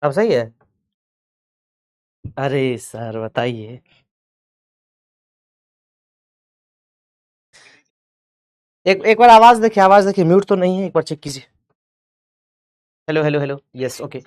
अब सही है। अरे सर बताइए। एक बार आवाज देखिए, म्यूट तो नहीं है, एक बार चेक कीजिए। Hello hello hello, yes okay.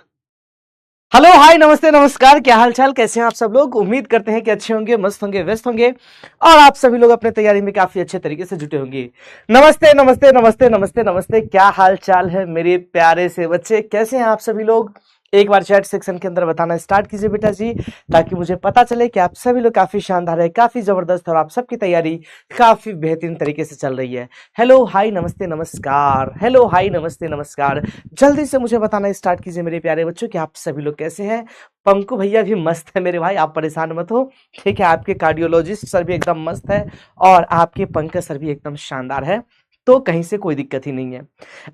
Hello hi नमस्ते नमस्कार, क्या हाल चाल, कैसे हैं आप सब लोग? उम्मीद करते हैं कि अच्छे होंगे, मस्त होंगे, व्यस्त होंगे और आप सभी लोग अपने तैयारी में काफी अच्छे तरीके से जुटे होंगे। नमस्ते नमस्ते नमस्ते नमस्ते नमस्ते, क्या हाल चाल है मेरे प्यारे से बच्चे, कैसे हैं आप सभी लोग? एक बार चैट सेक्शन के अंदर बताना स्टार्ट कीजिए बेटा जी, ताकि मुझे पता चले कि आप सभी लोग काफी शानदार है, काफी जबरदस्त और आप सबकी तैयारी काफी बेहतरीन तरीके से चल रही है। हेलो हाय नमस्ते नमस्कार, हेलो हाय नमस्ते नमस्कार। जल्दी से मुझे बताना स्टार्ट कीजिए मेरे प्यारे बच्चों कि आप सभी लोग कैसे हैं। पंकु भैया भी मस्त है मेरे भाई, आप परेशान मत हो। ठीक है, आपके कार्डियोलॉजिस्ट सर भी एकदम मस्त है और आपके पंकज सर भी एकदम शानदार है, तो कहीं से कोई दिक्कत ही नहीं है।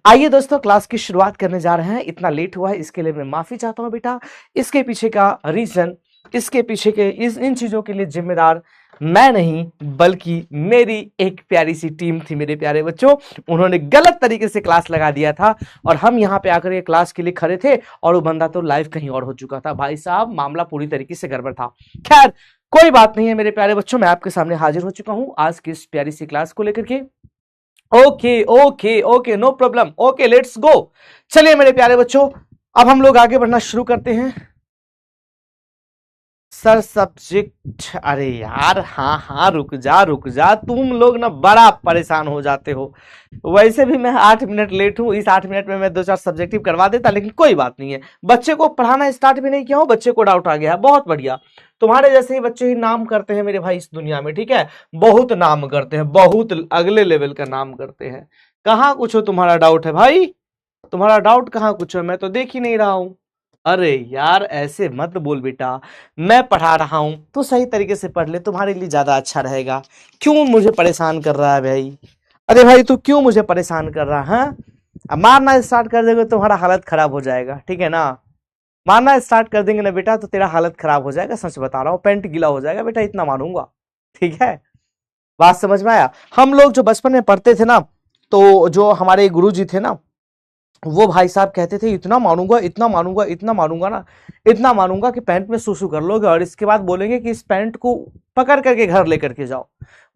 आइए दोस्तों, क्लास की शुरुआत करने जा रहे हैं। इतना लेट हुआ है इसके लिए मैं माफी चाहता हूं बेटा। इसके पीछे का रीजन, इसके पीछे के इन चीजों के लिए जिम्मेदार मैं नहीं, बल्कि मेरी एक प्यारी सी टीम थी मेरे प्यारे बच्चों। उन्होंने गलत तरीके से क्लास लगा दिया था और हम यहाँ पे आकर के क्लास के लिए खड़े थे और वो बंदा तो लाइव कहीं और हो चुका था। भाई साहब, मामला पूरी तरीके से गड़बड़ था। खैर, कोई बात नहीं है मेरे प्यारे बच्चों, मैं आपके सामने हाजिर हो चुका हूं आज की इस प्यारी सी क्लास को लेकर के। Okay okay okay, no problem, okay let's go. चलिए मेरे प्यारे बच्चों, अब हम लोग आगे बढ़ना शुरू करते हैं। सर सब्जेक्ट, अरे यार हाँ हाँ, रुक जा, तुम लोग ना बड़ा परेशान हो जाते हो। वैसे भी मैं 8 मिनट लेट हूँ, इस 8 मिनट में मैं 2-4 सब्जेक्टिव करवा देता, लेकिन कोई बात नहीं है। बच्चे को पढ़ाना स्टार्ट भी नहीं किया हूँ, बच्चे को डाउट आ गया है, बहुत बढ़िया। तुम्हारे जैसे ही बच्चे ही नाम करते हैं मेरे भाई इस दुनिया में, ठीक है? बहुत नाम करते हैं, बहुत अगले लेवल का नाम करते हैं। कहाँ कुछ हो तुम्हारा डाउट है भाई? तुम्हारा डाउट कहाँ कुछ है? मैं तो देख ही नहीं रहा हूँ। अरे यार ऐसे मत बोल बेटा, मैं पढ़ा रहा हूं तो सही तरीके से पढ़ ले, तुम्हारे लिए ज्यादा अच्छा रहेगा। क्यों मुझे परेशान कर रहा है भाई? अरे भाई तू क्यों मुझे परेशान कर रहा है? अब मारना स्टार्ट कर देगा तो तुम्हारा हालत खराब हो जाएगा, ठीक है ना? मारना स्टार्ट कर देंगे ना बेटा तो तेरा हालत खराब हो जाएगा, सच बता रहा हूँ, पेंट गीला हो जाएगा बेटा, इतना मारूंगा। ठीक है, बात समझ में आया? हम लोग जो बचपन में पढ़ते थे ना, तो जो हमारे गुरु जी थे ना, वो भाई साहब कहते थे इतना मारूंगा, इतना मारूंगा, इतना मारूंगा ना, इतना मारूंगा कि पैंट में सुसु कर लोगे और इसके बाद बोलेंगे कि इस पैंट को पकड़ करके घर लेकर के जाओ।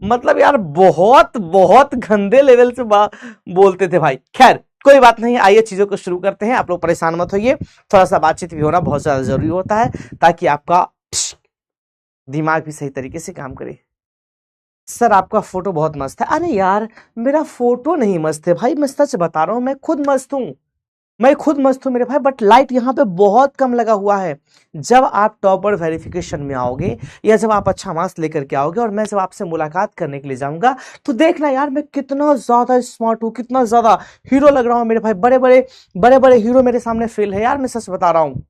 मतलब यार बहुत बहुत गंदे लेवल से बोलते थे भाई। खैर कोई बात नहीं, आइए चीजों को शुरू करते हैं। आप लोग परेशान मत होइए, थोड़ा सा बातचीत भी होना बहुत ज्यादा जरूरी होता है, ताकि आपका दिमाग भी सही तरीके से काम करे। सर आपका फोटो बहुत मस्त है। अरे यार, मेरा फोटो नहीं मस्त है भाई, मैं सच बता रहा हूं, मैं खुद मस्त हूं, मैं खुद मस्त हूं मेरे भाई, बट लाइट यहाँ पे बहुत कम लगा हुआ है। जब आप टॉपर वेरिफिकेशन में आओगे या जब आप अच्छा मार्क्स लेकर के आओगे और मैं जब आपसे मुलाकात करने के लिए जाऊंगा, तो देखना यार मैं कितना ज्यादा स्मार्ट हूँ, कितना ज्यादा हीरो लग रहा हूँ मेरे भाई। बड़े बड़े हीरो मेरे सामने फेल है यार, मैं सच बता रहा हूँ।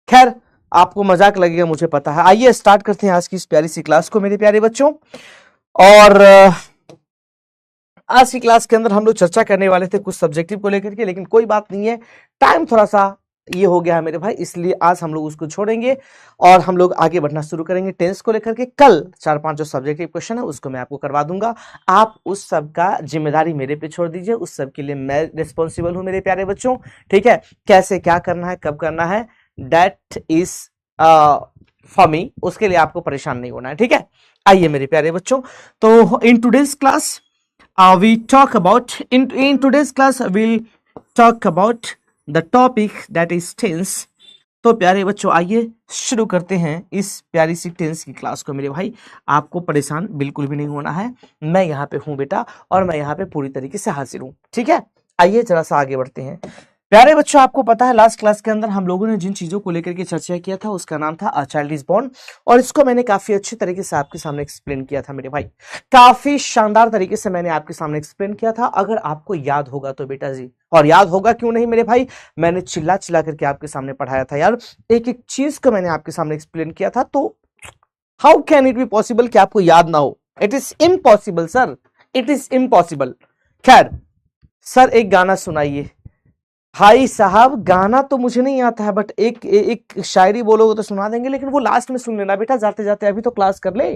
खैर, आपको मजाक लगेगा मुझे पता है। आइए स्टार्ट करते हैं आज की इस प्यारी सी क्लास को मेरे प्यारे बच्चों। और आज की क्लास के अंदर हम लोग चर्चा करने वाले थे कुछ सब्जेक्टिव को लेकर के, लेकिन कोई बात नहीं है, टाइम थोड़ा सा ये हो गया है मेरे भाई, इसलिए आज हम लोग उसको छोड़ेंगे और हम लोग आगे बढ़ना शुरू करेंगे टेंस को लेकर के। कल 4-5 जो सब्जेक्टिव क्वेश्चन है उसको मैं आपको करवा दूंगा, आप उस सब का जिम्मेदारी मेरे पे छोड़ दीजिए, उस सब के लिए मैं रिस्पॉन्सिबल हूं मेरे प्यारे बच्चों। ठीक है, कैसे क्या करना है, कब करना है, दैट इज फॉर मी, उसके लिए आपको परेशान नहीं होना है। ठीक है, आइए मेरे प्यारे बच्चों, तो in today's class we talk about in today's class we'll talk about the topic that is tense। तो प्यारे बच्चों आइए शुरू करते हैं इस प्यारी सी टेंस की क्लास को मेरे भाई। आपको परेशान बिल्कुल भी नहीं होना है, मैं यहाँ पे हूँ बेटा और मैं यहाँ पे पूरी तरीके से हाजिर हूँ। ठीक है, आइए जरा सा आगे बढ़ते हैं। प्यारे बच्चों, आपको पता है लास्ट क्लास के अंदर हम लोगों ने जिन चीजों को लेकर के चर्चा किया था उसका नाम था अ चाइल्ड इज बोर्न, और इसको मैंने काफी अच्छे तरीके से आपके सामने एक्सप्लेन किया था मेरे भाई, काफी शानदार तरीके से मैंने आपके सामने एक्सप्लेन किया था। अगर आपको याद होगा तो बेटा जी, और याद होगा क्यों नहीं मेरे भाई, मैंने चिल्ला चिल्ला करके आपके सामने पढ़ाया था यार, एक एक चीज को मैंने आपके सामने एक्सप्लेन किया था, तो how can it be possible कि आपको याद ना हो? It is impossible sir, it is impossible. खैर सर, एक गाना सुनाइए। भाई साहब, गाना तो मुझे नहीं आता है, बट एक शायरी बोलोगे तो सुना देंगे, लेकिन वो लास्ट में सुन लेना बेटा, जाते जाते। अभी तो क्लास कर ले,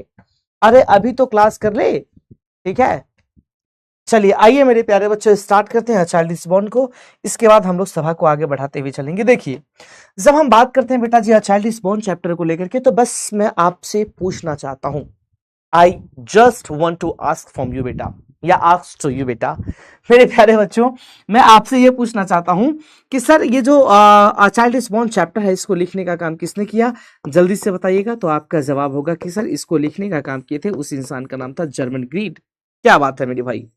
अरे अभी तो क्लास कर ले, ठीक है? चलिए आइए मेरे प्यारे बच्चों स्टार्ट करते हैं चाइल्ड इज बॉर्न को। इसके बाद हम लोग सभा को आगे बढ़ाते हुए चलेंगे। देखिए जब हम बात करते हैं बेटा जी चाइल्ड इज बॉर्न चैप्टर को लेकर के, तो बस मैं आपसे पूछना चाहता हूं, I just want to ask from you बेटा, या आस्क टू यू बेटा, मेरे प्यारे बच्चों मैं आपसे ये पूछना चाहता हूं कि सर ये जो चाइल्ड इज बॉर्न चैप्टर है, इसको लिखने का काम किसने किया, जल्दी से बताइएगा। तो आपका जवाब होगा कि सर इसको लिखने का काम किए थे उस इंसान का नाम था जर्मन ग्रीड। क्या बात है मेरे भाई,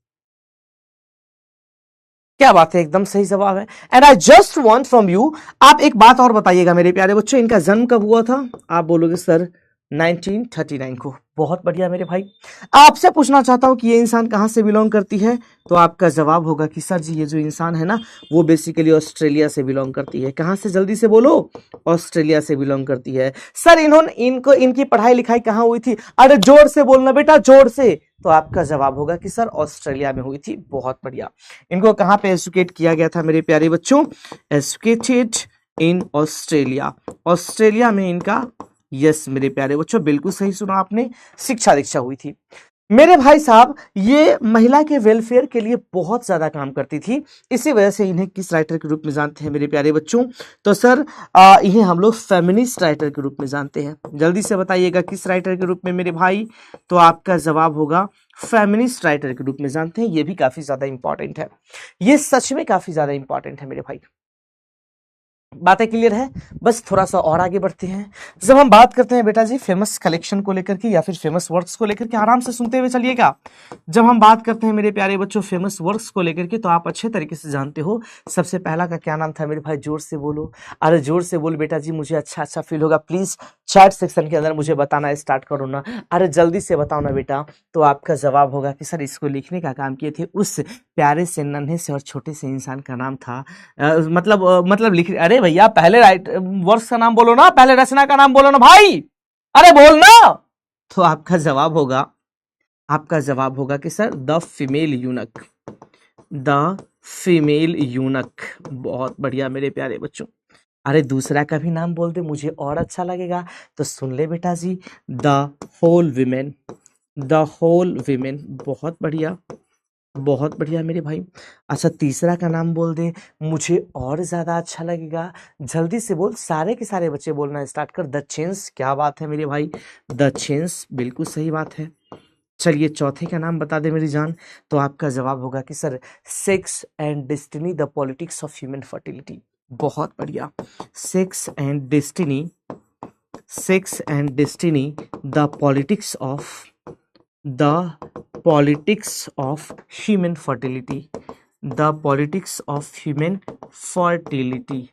क्या बात है, एकदम सही जवाब है। And I just want from you, आप एक बात और बताइएगा मेरे प्यारे बच्चों, इनका जन्म कब हुआ था? आप बोलोगे सर 1939 को। बहुत बढ़िया मेरे भाई। आपसे पूछना चाहता हूं कि ये इंसान कहां से बिलोंग करती है, तो आपका जवाब होगा कि सर जी ये जो इंसान है ना वो बेसिकली ऑस्ट्रेलिया से बिलोंग करती है। कहां से, जल्दी से बोलो। ऑस्ट्रेलिया से बिलोंग करती है। सर इनकी पढ़ाई लिखाई कहां हुई थी? अरे जोर से बोलना बेटा, जोर से। तो आपका जवाब होगा कि सर ऑस्ट्रेलिया में हुई थी। बहुत बढ़िया। इनको कहां पे एजुकेट किया गया था मेरे प्यारे बच्चों? Educated in Australia. ऑस्ट्रेलिया में इनका, यस मेरे प्यारे बच्चों बिल्कुल सही सुना आपने, शिक्षा दीक्षा हुई थी। मेरे भाई साहब ये महिला के वेलफेयर के लिए बहुत ज्यादा काम करती थी, इसी वजह से इन्हें किस राइटर के रूप में जानते हैं मेरे प्यारे बच्चों? तो सर इन्हें हम लोग फेमिनिस्ट राइटर के रूप में जानते हैं। जल्दी से बताइएगा किस राइटर के रूप में मेरे भाई? तो आपका जवाब होगा फेमिनिस्ट राइटर के रूप में जानते हैं। ये भी काफी ज्यादा इंपॉर्टेंट है, ये सच में काफी ज्यादा इंपॉर्टेंट है मेरे भाई। बातें क्लियर है? बस थोड़ा सा और आगे बढ़ते हैं। जब हम बात करते हैं बेटा जी फेमस कलेक्शन को लेकर के या फिर फेमस वर्क्स को लेकर के, आराम से सुनते हुए चलिएगा। जब हम बात करते हैं मेरे प्यारे बच्चों फेमस वर्क्स को लेकर के, तो आप अच्छे तरीके से जानते हो। सबसे पहला का क्या नाम था मेरे भाई? जोर से बोलो। अरे जोर से बोल बेटा जी, मुझे अच्छा फील होगा। प्लीज चैट सेक्शन के अंदर मुझे बताना स्टार्ट करो ना। अरे जल्दी से बताओ ना बेटा। तो आपका जवाब होगा कि सर इसको लिखने का काम किए थे उस प्यारे से, नन्हे से और छोटे से इंसान का नाम था मतलब लिख, अरे भैया पहले राइट वर्ष का नाम बोलो ना, पहले रचना का नाम बोलो ना भाई, अरे बोल ना। तो आपका जवाब होगा कि sir the female यूनक, the female यूनक। बहुत बढ़िया मेरे प्यारे बच्चों। अरे दूसरा का भी नाम बोल दे, मुझे और अच्छा लगेगा। तो सुन ले बेटा जी, the whole women, the whole women. बहुत बढ़िया, बहुत बढ़िया मेरे भाई। अच्छा तीसरा का नाम बोल दे, मुझे और ज्यादा अच्छा लगेगा। जल्दी से बोल, सारे के सारे बच्चे बोलना स्टार्ट कर। द चेंस। क्या बात है मेरे भाई, द चेंस, बिल्कुल सही बात है। चलिए चौथे का नाम बता दे मेरी जान। तो आपका जवाब होगा कि sir sex and destiny the politics of human fertility. बहुत बढ़िया। Sex and destiny, sex and destiny the politics of, the politics of human fertility, the politics of human fertility,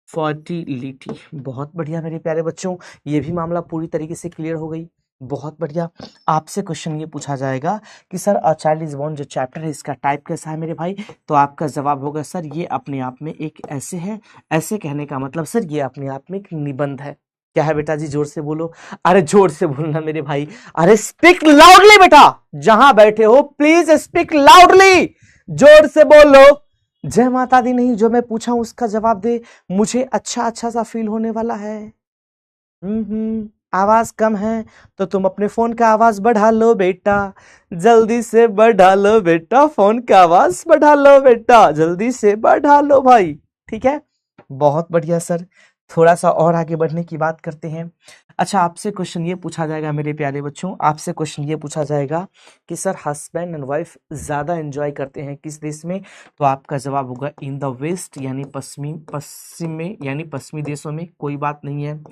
fertility. बहुत बढ़िया मेरे प्यारे बच्चों, ये भी मामला पूरी तरीके से क्लियर हो गई। बहुत बढ़िया। आपसे क्वेश्चन ये पूछा जाएगा कि sir a child is born जो चैप्टर है इसका टाइप कैसा है मेरे भाई? तो आपका जवाब होगा सर ये अपने आप में एक ऐसे है। ऐसे कहने का मतलब सर ये अपने आप में एक निबंध है। क्या है बेटा जी? जोर से बोलो। अरे जोर से बोलना मेरे भाई। अरे स्पीक लाउडली बेटा, जहां बैठे हो प्लीज स्पीक लाउडली, जोर से बोलो। जय माता दी नहीं, जो मैं पूछा हूं उसका जवाब दे। मुझे अच्छा सा फील होने वाला है। आवाज कम है तो तुम अपने फोन का आवाज बढ़ा लो बेटा, जल्दी से बढ़ा लो बेटा, फोन का आवाज बढ़ा लो बेटा, जल्दी से बढ़ा लो भाई। ठीक है, बहुत बढ़िया सर। थोड़ा सा और आगे बढ़ने की बात करते हैं। अच्छा आपसे क्वेश्चन ये पूछा जाएगा मेरे प्यारे बच्चों, आपसे क्वेश्चन ये पूछा जाएगा कि सर हस्बैंड एंड वाइफ ज्यादा एंजॉय करते हैं किस देश में? तो आपका जवाब होगा इन द वेस्ट, यानी पश्चिम में, यानी पश्चिमी देशों में। कोई बात नहीं है।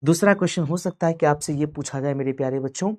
दूसरा क्वेश्चन हो सकता है कि आपसे ये पूछा जाए मेरे प्यारे बच्चों,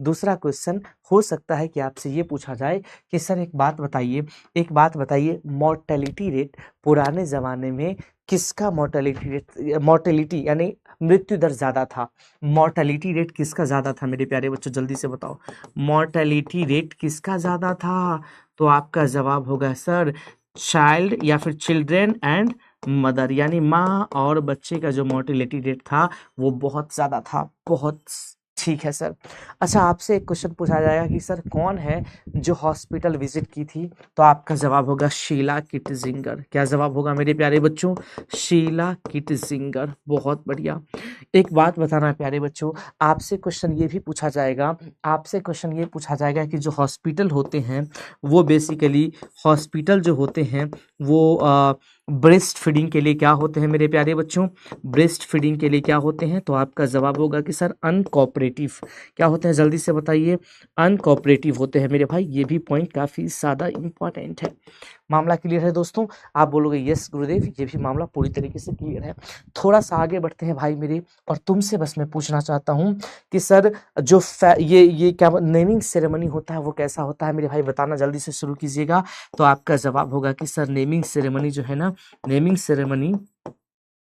दूसरा क्वेश्चन हो सकता है कि आपसे ये पूछा जाए कि सर एक बात बताइए, मॉर्टेलिटी रेट पुराने जमाने में किसका मॉर्टेलिटी यानी मृत्यु दर ज्यादा था? मॉर्टेलिटी रेट किसका ज्यादा था मेरे प्यारे बच्चों? जल्दी से बताओ, मॉर्टेलिटी रेट किसका ज्यादा था? तो आपका जवाब होगा सर चाइल्ड या फिर चिल्ड्रेन एंड मदर, यानी माँ और बच्चे का जो मॉर्टेलिटी रेट था वो बहुत ज्यादा था, बहुत ठीक है सर। अच्छा, आपसे एक क्वेश्चन पूछा जाएगा कि सर कौन है जो हॉस्पिटल विजिट की थी, तो आपका जवाब होगा शीला किटजिंगर। क्या जवाब होगा मेरे प्यारे बच्चों? शीला किटजिंगर। बहुत बढ़िया। एक बात बताना प्यारे बच्चों, आपसे क्वेश्चन ये भी पूछा जाएगा, आपसे क्वेश्चन ये पूछा जाएगा कि जो हॉस्पिटल होते हैं वो बेसिकली, हॉस्पिटल जो होते हैं वो ब्रेस्ट फीडिंग के लिए क्या होते हैं मेरे प्यारे बच्चों? ब्रेस्ट फीडिंग के लिए क्या होते हैं? तो आपका जवाब होगा कि सर अनकोऑपरेटिव। क्या होते हैं जल्दी से बताइए? अनकोऑपरेटिव होते हैं मेरे भाई। ये भी पॉइंट काफी ज्यादा इंपॉर्टेंट है। मामला क्लियर है दोस्तों? आप बोलोगे यस गुरुदेव, ये भी मामला पूरी तरीके से क्लियर है। थोड़ा सा आगे बढ़ते हैं भाई मेरे, और तुमसे बस मैं पूछना चाहता हूँ कि सर जो ये क्या नेमिंग सेरेमनी होता है वो कैसा होता है मेरे भाई? बताना जल्दी से शुरू कीजिएगा। तो आपका जवाब होगा कि सर नेमिंग सेरेमनी जो है ना, नेमिंग सेरेमनी,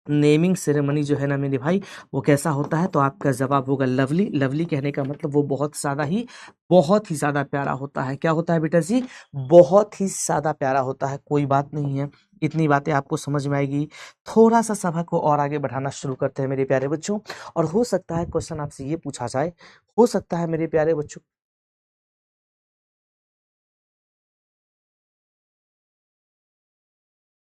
नेमिंग सेरेमनी जो है ना मेरे भाई, वो कैसा होता है? तो आपका जवाब होगा लवली। लवली कहने का मतलब वो बहुत ही ज्यादा प्यारा होता है। क्या होता है बेटा जी? बहुत ही ज्यादा प्यारा होता है। कोई बात नहीं है, इतनी बातें आपको समझ में आएगी। थोड़ा सा सभा को और आगे बढ़ाना शुरू करते हैं मेरे प्यारे बच्चों, और हो सकता है क्वेश्चन आपसे ये पूछा जाए, हो सकता है मेरे प्यारे बच्चों,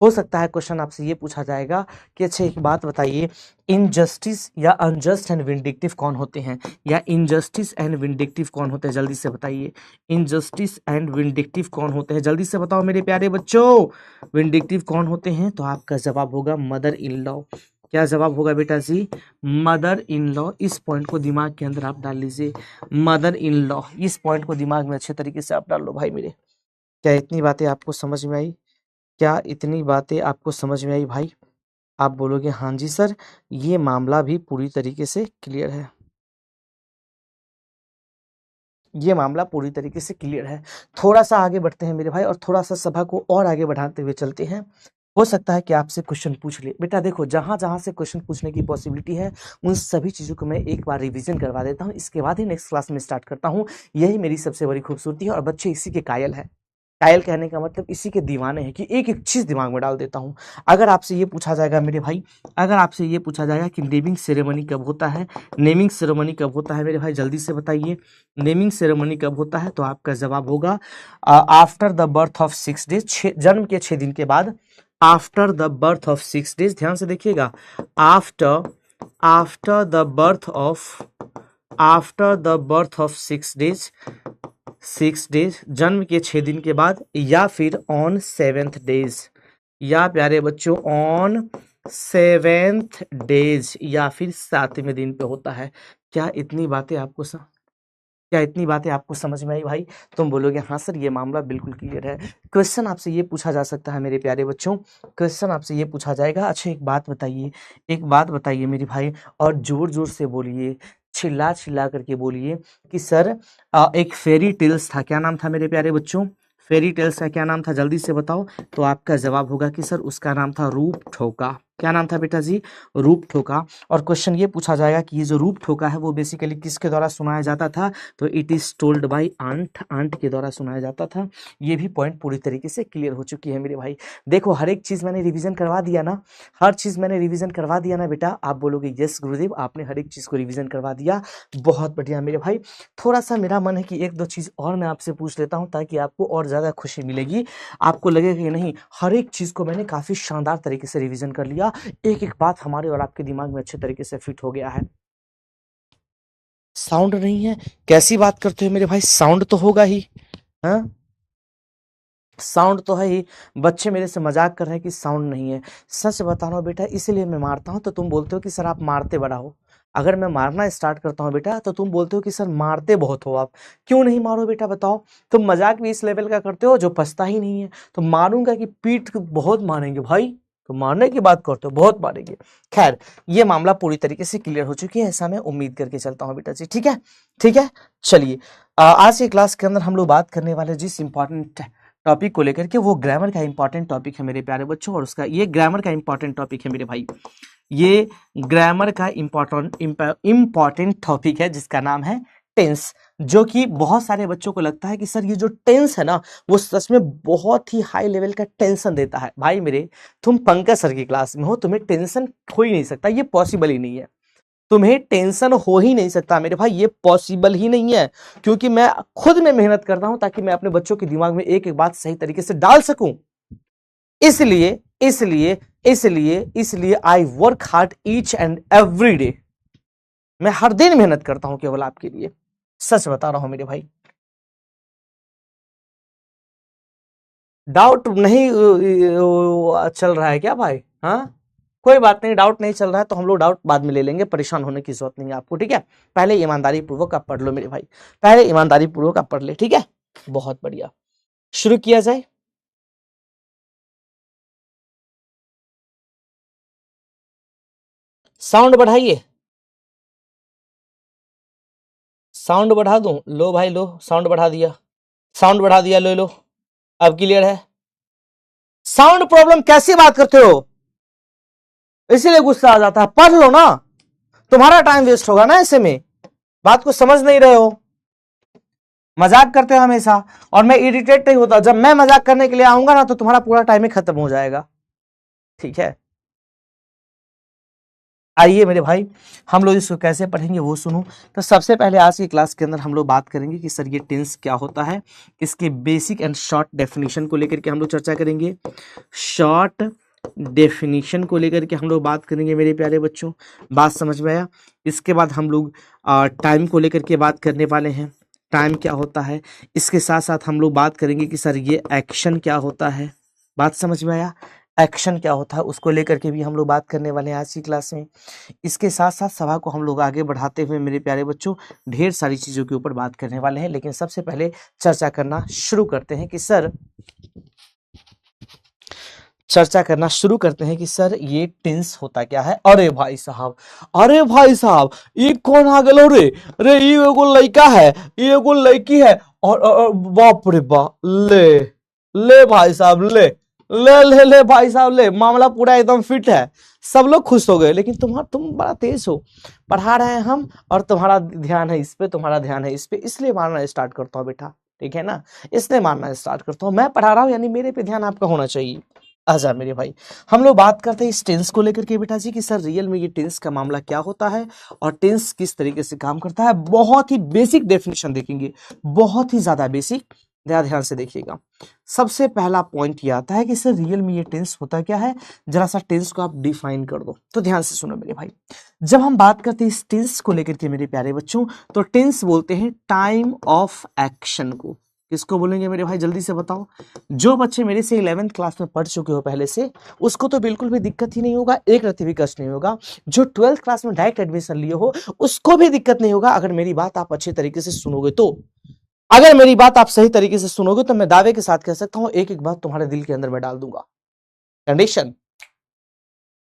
हो सकता है क्वेश्चन आपसे ये पूछा जाएगा कि अच्छा एक बात बताइए, इनजस्टिस या अनजस्ट एंड विंडिक्टिव कौन होते हैं? या इनजस्टिस एंड विंडिक्टिव कौन होते हैं? जल्दी से बताइए, इनजस्टिस एंड विंडिक्टिव कौन होते हैं? जल्दी से बताओ मेरे प्यारे बच्चों, विंडिक्टिव कौन होते हैं? तो आपका जवाब होगा मदर इन लॉ। क्या जवाब होगा बेटा जी? Mother in law. इस पॉइंट को दिमाग के अंदर आप डाल लीजिए, मदर इन लॉ। इस पॉइंट को दिमाग में अच्छे तरीके से आप डाल लो भाई मेरे। क्या इतनी बातें आपको समझ में आई? क्या इतनी बातें आपको समझ में आई भाई? आप बोलोगे हाँ जी सर, ये मामला भी पूरी तरीके से क्लियर है, ये मामला पूरी तरीके से क्लियर है। थोड़ा सा आगे बढ़ते हैं मेरे भाई, और थोड़ा सा सभा को और आगे बढ़ाते हुए चलते हैं। हो सकता है कि आपसे क्वेश्चन पूछ ले बेटा। देखो, जहां जहां से क्वेश्चन पूछने की पॉसिबिलिटी है उन सभी चीजों को मैं एक बार रिवीजन करवा देता हूं, इसके बाद ही नेक्स्ट क्लास में स्टार्ट करता हूं। यही मेरी सबसे बड़ी खूबसूरती है, और बच्चे इसी के कायल है। कायल कहने का मतलब इसी के दीवाने हैं कि एक एक चीज दिमाग में डाल देता हूं। अगर आपसे ये पूछा जाएगा मेरे भाई, अगर आपसे ये पूछा जाएगा कि नेमिंग सेरेमनी कब होता है, नेमिंग सेरेमनी कब होता है मेरे भाई? जल्दी से बताइए, नेमिंग सेरेमनी कब होता है? तो आपका जवाब होगा after the birth of 6 days, जन्म के 6 दिन के बाद। After the birth of 6 days, ध्यान से देखिएगा, after after the birth of, after the birth of 6 days, 6 days, जन्म के 6 दिन के बाद, या फिर ऑन 7th डेज, या प्यारे बच्चों ऑन 7th डेज, या फिर 7वें दिन पे होता है। क्या इतनी बातें आपको क्या इतनी बातें आपको समझ में आई भाई? तुम बोलोगे हाँ सर, ये मामला बिल्कुल क्लियर है। क्वेश्चन आपसे ये पूछा जा सकता है मेरे प्यारे बच्चों, क्वेश्चन आपसे ये पूछा जाएगा, अच्छा एक बात बताइए, एक बात बताइए मेरे भाई, और जोर जोर से बोलिए, चिल्ला चिल्ला करके बोलिए कि सर एक फेरी टेल्स था, क्या नाम था मेरे प्यारे बच्चों? फेरी टेल्स का क्या नाम था? जल्दी से बताओ। तो आपका जवाब होगा कि सर उसका नाम था रूप ठोका। क्या नाम था बेटा जी? रूप ठोका। और क्वेश्चन ये पूछा जाएगा कि ये जो रूप ठोका है वो बेसिकली किसके द्वारा सुनाया जाता था? तो it is told by aunt, aunt के द्वारा सुनाया जाता था। ये भी पॉइंट पूरी तरीके से क्लियर हो चुकी है मेरे भाई। देखो, हर एक चीज मैंने रिवीजन करवा दिया ना, हर चीज मैंने रिवीजन करवा दिया ना बेटा? आप बोलोगे यस गुरुदेव, आपने हर एक चीज को रिवीजन करवा दिया। बहुत बढ़िया मेरे भाई। थोड़ा सा मेरा मन है कि एक दो चीज और मैं आपसे पूछ लेता हूँ, ताकि आपको और ज्यादा खुशी मिलेगी, आपको लगेगा कि नहीं, हर एक चीज को मैंने काफी शानदार तरीके से रिवीजन कर लिया, एक एक बात हमारे और आपके दिमाग में अच्छे तरीके से फिट हो गया है। साउंड नहीं है? कैसी बात करते हो मेरे भाई, साउंड तो होगा ही। हाँ, साउंड तो है ही। बच्चे मेरे से मजाक कर रहे हैं कि साउंड नहीं है। सच बता रहा हूँ बेटा, इसीलिए मैं मारता हूँ। तो तुम बोलते हो कि सर आप मारते बड़ा हो। अगर मैं मारना स्टार्ट करता हूँ बेटा, तो तुम बोलते हो कि सर मारते बहुत हो आप। क्यों नहीं मारो बेटा, बताओ। तुम मजाक भी इस लेवल का करते हो जो पछता ही नहीं है। तो मारूंगा कि पीठ बहुत मारेंगे भाई? तो मारने की बात करते हो, बहुत मारेंगे। खैर, ये मामला पूरी तरीके से क्लियर हो चुकी है, ऐसा मैं उम्मीद करके चलता हूँ बेटा जी। ठीक है, ठीक है। चलिए, आज की क्लास के अंदर हम लोग बात करने वाले जिस इंपॉर्टेंट टॉपिक को लेकर के, वो ग्रामर का इंपॉर्टेंट टॉपिक है मेरे प्यारे बच्चों। और उसका ये ग्रामर का इंपॉर्टेंट टॉपिक है मेरे भाई, ये ग्रामर का इंपॉर्टेंट टॉपिक है जिसका नाम है टेंस। जो कि बहुत सारे बच्चों को लगता है कि सर ये जो टेंस है ना, वो सच में बहुत ही हाई लेवल का टेंशन देता है। भाई मेरे, तुम पंकज सर की क्लास में हो, तुम्हें टेंशन हो ही नहीं सकता, ये पॉसिबल ही नहीं है। तुम्हें टेंशन हो ही नहीं सकता मेरे भाई, ये पॉसिबल ही नहीं है, क्योंकि मैं खुद में मेहनत करता हूं ताकि मैं अपने बच्चों के दिमाग में एक एक बात सही तरीके से डाल सकूं। इसलिए इसलिए इसलिए इसलिए I work hard each and every day. मैं हर दिन मेहनत करता हूं केवल आपके लिए, सच बता रहा हूं मेरे भाई। डाउट नहीं चल रहा है क्या भाई? हाँ, कोई बात नहीं, डाउट नहीं चल रहा है तो हम लोग डाउट बाद में ले लेंगे, परेशान होने की जरूरत नहीं है आपको, ठीक है। पहले ईमानदारी पूर्वक आप पढ़ लो मेरे भाई, पहले ईमानदारी पूर्वक आप पढ़ ले, ठीक है। बहुत बढ़िया, शुरू किया जाए। साउंड बढ़ाइए, साउंड बढ़ा दूं? लो भाई लो, साउंड बढ़ा दिया, साउंड बढ़ा दिया, लो लो, अब क्लियर है। साउंड प्रॉब्लम कैसी बात करते हो, इसीलिए गुस्सा आ जाता है। पढ़ लो ना, तुम्हारा टाइम वेस्ट होगा ना ऐसे में, बात को समझ नहीं रहे हो, मजाक करते हो हमेशा। और मैं इरिटेट नहीं होता, जब मैं मजाक करने के लिए आऊंगा ना तो तुम्हारा पूरा टाइम ही खत्म हो जाएगा, ठीक है। आइए मेरे भाई, हम लोग इसको कैसे पढ़ेंगे वो सुनो। तो सबसे पहले आज की क्लास के अंदर हम लोग बात करेंगे कि सर ये टेंस क्या होता है, इसके बेसिक एंड शॉर्ट डेफिनेशन को लेकर के हम लोग चर्चा करेंगे। शॉर्ट डेफिनेशन को लेकर के हम लोग बात करेंगे मेरे प्यारे बच्चों, बात समझ में आया। इसके बाद हम लोग टाइम को लेकर के बात करने वाले हैं, टाइम क्या होता है। इसके साथ साथ हम लोग बात करेंगे कि सर ये एक्शन क्या होता है, बात समझ में आया। एक्शन क्या होता है उसको लेकर के भी हम लोग बात करने वाले हैं आज की क्लास में। इसके साथ साथ सभा को हम लोग आगे बढ़ाते हुए मेरे प्यारे बच्चों ढेर सारी चीज़ों के ऊपर बात करने वाले हैं, लेकिन सबसे पहले चर्चा करना शुरू करते हैं कि सर ये टेंस होता क्या है। अरे भाई साहब, अरे भाई साहब, ये कौन आ गलो रे? अरे ये एगो लड़का है, ये एगो लड़की है, और बाप रे बाप, ले ले भाई साहब, ले ले ले ले भाई साहब, ले, मामला पूरा एकदम फिट है, सब लोग खुश हो गए। लेकिन तुम बड़ा तेज हो, पढ़ा रहे हैं हम और तुम्हारा ध्यान है इस पे, तुम्हारा ध्यान है इस पे, इसलिए मारना स्टार्ट करता हूँ बेटा, ठीक है ना, इसलिए मारना स्टार्ट करता हूँ। मैं पढ़ा रहा हूँ यानी मेरे पे ध्यान आपका होना चाहिए। आजा मेरे भाई, हम लोग बात करते हैं इस टेंस को लेकर के बेटा जी कि सर रियल में ये टेंस का मामला क्या होता है और टेंस किस तरीके से काम करता है। बहुत ही बेसिक डेफिनेशन देखेंगे, बहुत ही ज्यादा बेसिक, ध्यान से देखिएगा। सबसे पहला पॉइंट ये आता है कि सर रियल में ये टेंस होता क्या है, जरा सा टेंस को आप डिफाइन कर दो। तो ध्यान से सुनो मेरे भाई, जब हम बात करते हैं इस टेंस को लेकर के मेरे प्यारे बच्चों, तो टेंस बोलते हैं टाइम ऑफ एक्शन को। किसको बोलेंगे मेरे भाई, जल्दी से बताओ। जो बच्चे मेरे से 11th क्लास में पढ़ चुके हो पहले से, उसको तो बिल्कुल भी दिक्कत ही नहीं होगा, एक रत्ती भी कष्ट नहीं होगा। जो 12th क्लास में डायरेक्ट एडमिशन लिए हो उसको भी दिक्कत नहीं होगा, अगर मेरी बात आप अच्छे तरीके से सुनोगे तो। अगर मेरी बात आप सही तरीके से सुनोगे तो मैं दावे के साथ कह सकता हूं एक एक बात तुम्हारे दिल के अंदर मैं डाल दूंगा। Condition,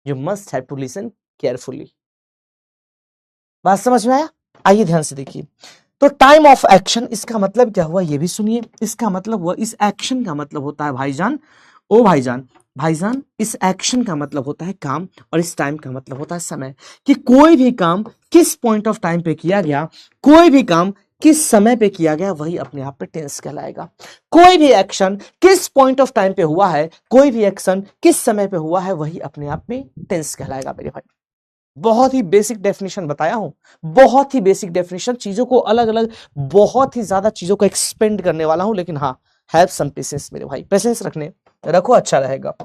you must have to listen carefully. बात समझ में आया? आइए ध्यान से देखिए। तो टाइम ऑफ एक्शन, इसका मतलब क्या हुआ ये भी सुनिए। इसका मतलब हुआ, इस एक्शन का मतलब होता है भाईजान, ओ भाईजान, भाईजान, इस एक्शन का मतलब होता है काम, और इस टाइम का मतलब होता है समय। कि कोई भी काम किस पॉइंट ऑफ टाइम पे किया गया, कोई भी काम किस समय पे किया गया, वही अपने आप पे टेंस कहलाएगा। कोई भी एक्शन किस पॉइंट ऑफ टाइम पे हुआ है, कोई भी एक्शन किस समय पे हुआ है, वही अपने आप में टेंस कहलाएगा मेरे भाई। बहुत ही बेसिक डेफिनेशन बताया हूं, बहुत ही बेसिक डेफिनेशन, चीजों को अलग अलग, बहुत ही ज्यादा चीजों को एक्सपेंड करने वाला हूं, लेकिन हाँ, हैव सम पेशेंस मेरे भाई, पेशेंस रखो, अच्छा रहेगा।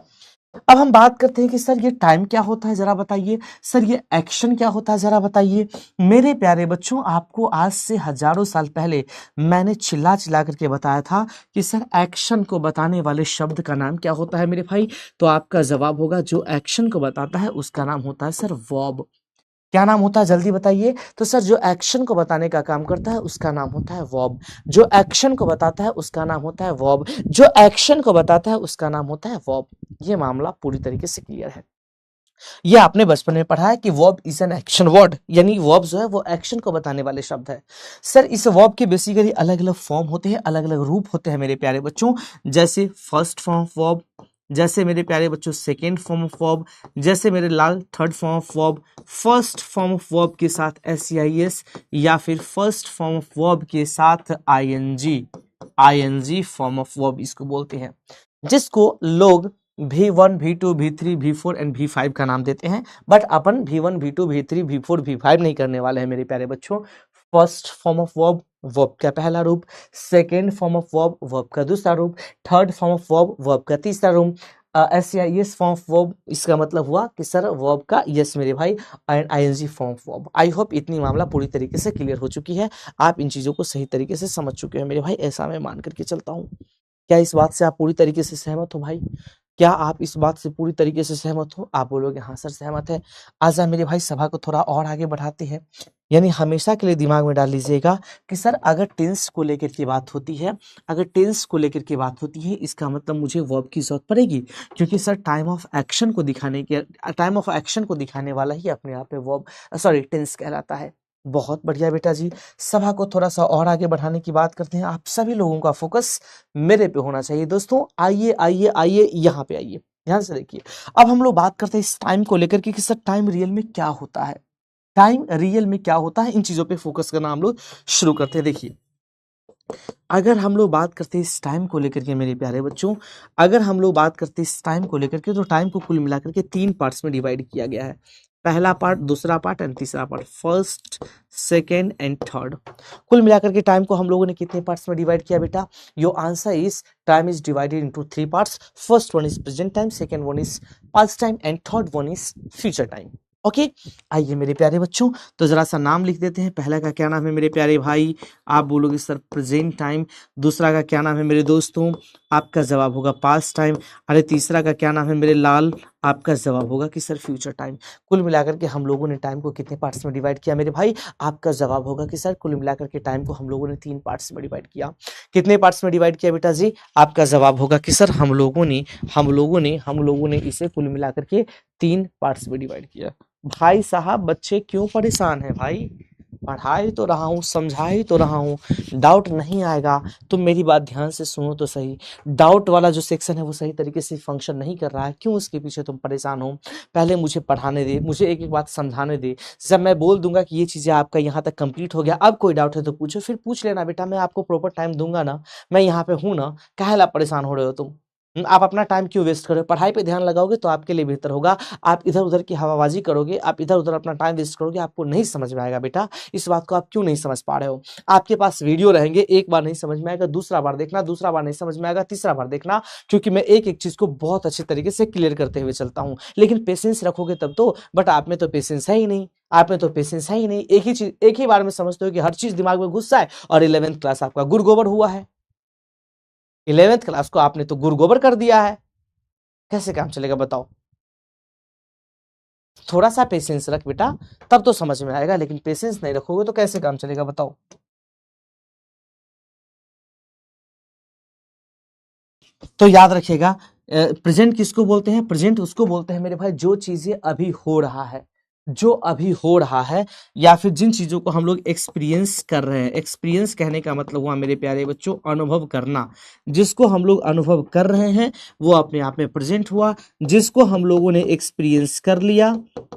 अब हम बात करते हैं कि सर ये टाइम क्या होता है, जरा बताइए। सर ये एक्शन क्या होता है, जरा बताइए। मेरे प्यारे बच्चों, आपको आज से हजारों साल पहले मैंने चिल्ला चिल्ला करके बताया था कि सर एक्शन को बताने वाले शब्द का नाम क्या होता है मेरे भाई। तो आपका जवाब होगा, जो एक्शन को बताता है उसका नाम होता है सर वर्ब। क्या नाम होता है, जल्दी बताइए। तो सर जो एक्शन को बताने का काम करता है उसका नाम होता है वर्ब। जो एक्शन को बताता है उसका नाम होता है वर्ब। जो एक्शन को बताता है उसका नाम होता है वर्ब। ये मामला पूरी तरीके से क्लियर है। ये आपने बचपन में पढ़ा है कि verb is an action word, यानी वर्ब जो है वो एक्शन को बताने वाले शब्द है। सर इस वर्ब के बेसिकली अलग अलग फॉर्म होते हैं, अलग अलग रूप होते हैं मेरे प्यारे बच्चों। जैसे फर्स्ट फॉर्म ऑफ वर्ब, जैसे मेरे प्यारे बच्चों सेकेंड फॉर्म ऑफ वर्ब, जैसे मेरे लाल third form of verb, first form of verb के साथ SEIS, या फिर फर्स्ट फॉर्म ऑफ वर्ब के साथ ING फॉर्म ऑफ वर्ब इसको बोलते हैं, जिसको लोग V1 V2 V3 V4 and V5 का नाम देते हैं, but upon V1 V2 V3 V4 V5 नहीं करने वाले हैं मेरे प्यारे बच्चों। First form of verb, verb का पहला रूप, second form of verb, verb का दूसरा रूप, third form of verb, verb का तीसरा रूप, SCIS फॉर्म ऑफ वर्ब, इसका मतलब हुआ कि सर वर्ब का यस मेरे भाई, and ING form of verb. I hope इतनी मामला पूरी तरीके से क्लियर हो चुकी है, आप इन चीज़ों को सही तरीके से समझ चुके हैं मेरे भाई, ऐसा मैं मान करके चलता हूँ। क्या इस बात से आप पूरी तरीके से सहमत हो भाई? क्या आप इस बात से पूरी तरीके से सहमत हो? आप बोलोगे हाँ सर सहमत है। आजा मेरे भाई सभा को थोड़ा और आगे बढ़ाते हैं। यानी हमेशा के लिए दिमाग में डाल लीजिएगा कि सर अगर टेंस को लेकर के बात होती है, अगर टेंस को लेकर के बात होती है, इसका मतलब मुझे वर्ब की जरूरत पड़ेगी, क्योंकि सर टाइम ऑफ एक्शन को दिखाने वाला ही अपने आप में वर्ब सॉरी टेंस कहलाता है। बहुत बढ़िया बेटा जी। सभा को थोड़ा सा और आगे बढ़ाने की बात करते हैं। आप सभी लोगों का फोकस मेरे पे होना चाहिए दोस्तों। आइए आइए आइए यहाँ पे आइए, ध्यान से देखिए। अब हम लोग बात करते हैं इस टाइम को लेकर के कि सर टाइम रियल में क्या होता है, टाइम रियल में क्या होता है, इन चीजों पे फोकस करना हम लोग शुरू करते हैं। देखिए अगर हम लोग बात करते हैं इस टाइम को लेकर के मेरे प्यारे बच्चों, अगर हम लोग बात करते हैं इस टाइम को लेकर के, तो टाइम को कुल मिलाकर के 3 पार्ट्स में डिवाइड किया गया है। पहला पार्ट, दूसरा पार्ट एंड तीसरा part, first second and third. कुल मिलाकर के टाइम को हम लोगों ने कितने पार्ट्स में डिवाइड किया बेटा? Your answer is time is divided into 3 parts. First one is present time, second one is past time and third one is future time. Okay आइए मेरे प्यारे बच्चों, तो जरा सा नाम लिख देते हैं। पहला का क्या नाम है मेरे प्यारे भाई? आप बोलोगे सर प्रेजेंट टाइम। दूसरा का क्या नाम है मेरे दोस्तों? आपका जवाब होगा पास्ट टाइम। अरे तीसरा का क्या नाम है मेरे लाल? आपका जवाब होगा कि सर फ्यूचर टाइम। कुल मिलाकर के हम लोगों ने टाइम को कितने पार्ट्स में डिवाइड किया मेरे भाई? आपका जवाब होगा कि सर कुल मिलाकर के टाइम को हम लोगों ने 3 पार्ट्स में डिवाइड किया। कितने पार्ट्स में डिवाइड किया बेटा जी? आपका जवाब होगा कि सर हम लोगों ने इसे कुल मिलाकर के 3 पार्ट्स में डिवाइड किया। भाई साहब बच्चे क्यों परेशान हैं भाई? पढ़ा ही तो रहा हूँ, समझा ही तो रहा हूँ, डाउट नहीं आएगा तो मेरी बात ध्यान से सुनो तो सही। डाउट वाला जो सेक्शन है वो सही तरीके से फंक्शन नहीं कर रहा है, क्यों उसके पीछे तुम परेशान हो? पहले मुझे पढ़ाने दे, मुझे एक एक बात समझाने दे। जब मैं बोल दूंगा कि ये चीज़ें आपका यहाँ तक कंप्लीट हो गया, अब कोई डाउट है तो पूछो, फिर पूछ लेना बेटा, मैं आपको प्रॉपर टाइम दूंगा ना, मैं यहाँ पे हूँ ना, काहे परेशान हो रहे हो तुम? आप अपना टाइम क्यों वेस्ट करोगे? पढ़ाई पे ध्यान लगाओगे तो आपके लिए बेहतर होगा। आप इधर उधर की हवाबाजी करोगे, आप इधर उधर अपना टाइम वेस्ट करोगे, आपको नहीं समझ में आएगा बेटा। इस बात को आप क्यों नहीं समझ पा रहे हो? आपके पास वीडियो रहेंगे, एक बार नहीं समझ में आएगा, दूसरा बार देखना, दूसरा बार नहीं समझ में आएगा, तीसरा बार देखना, क्योंकि मैं एक एक चीज को बहुत अच्छे तरीके से क्लियर करते हुए चलता हूँ। लेकिन पेशेंस रखोगे तब तो, बट आप में तो पेशेंस है ही नहीं, आप में तो पेशेंस है ही नहीं। एक ही चीज एक ही बार में समझते हो कि हर चीज दिमाग में घुस जाए, और 11th क्लास आपका गुरगोबर हुआ है। 11th क्लास को आपने तो गुरगोबर कर दिया है, कैसे काम चलेगा बताओ? थोड़ा सा पेशेंस रख बेटा, तब तो समझ में आएगा, लेकिन पेशेंस नहीं रखोगे तो कैसे काम चलेगा बताओ? तो याद रखिएगा, प्रेजेंट किसको बोलते हैं? प्रेजेंट उसको बोलते हैं मेरे भाई जो चीजें अभी हो रहा है, जो अभी हो रहा है, या फिर जिन चीजों को हम लोग एक्सपीरियंस कर रहे हैं। एक्सपीरियंस कहने का मतलब हुआ मेरे प्यारे बच्चों अनुभव करना। जिसको हम लोग अनुभव कर रहे हैं वो अपने आप में प्रेजेंट हुआ। जिसको हम लोगों ने एक्सपीरियंस कर लिया,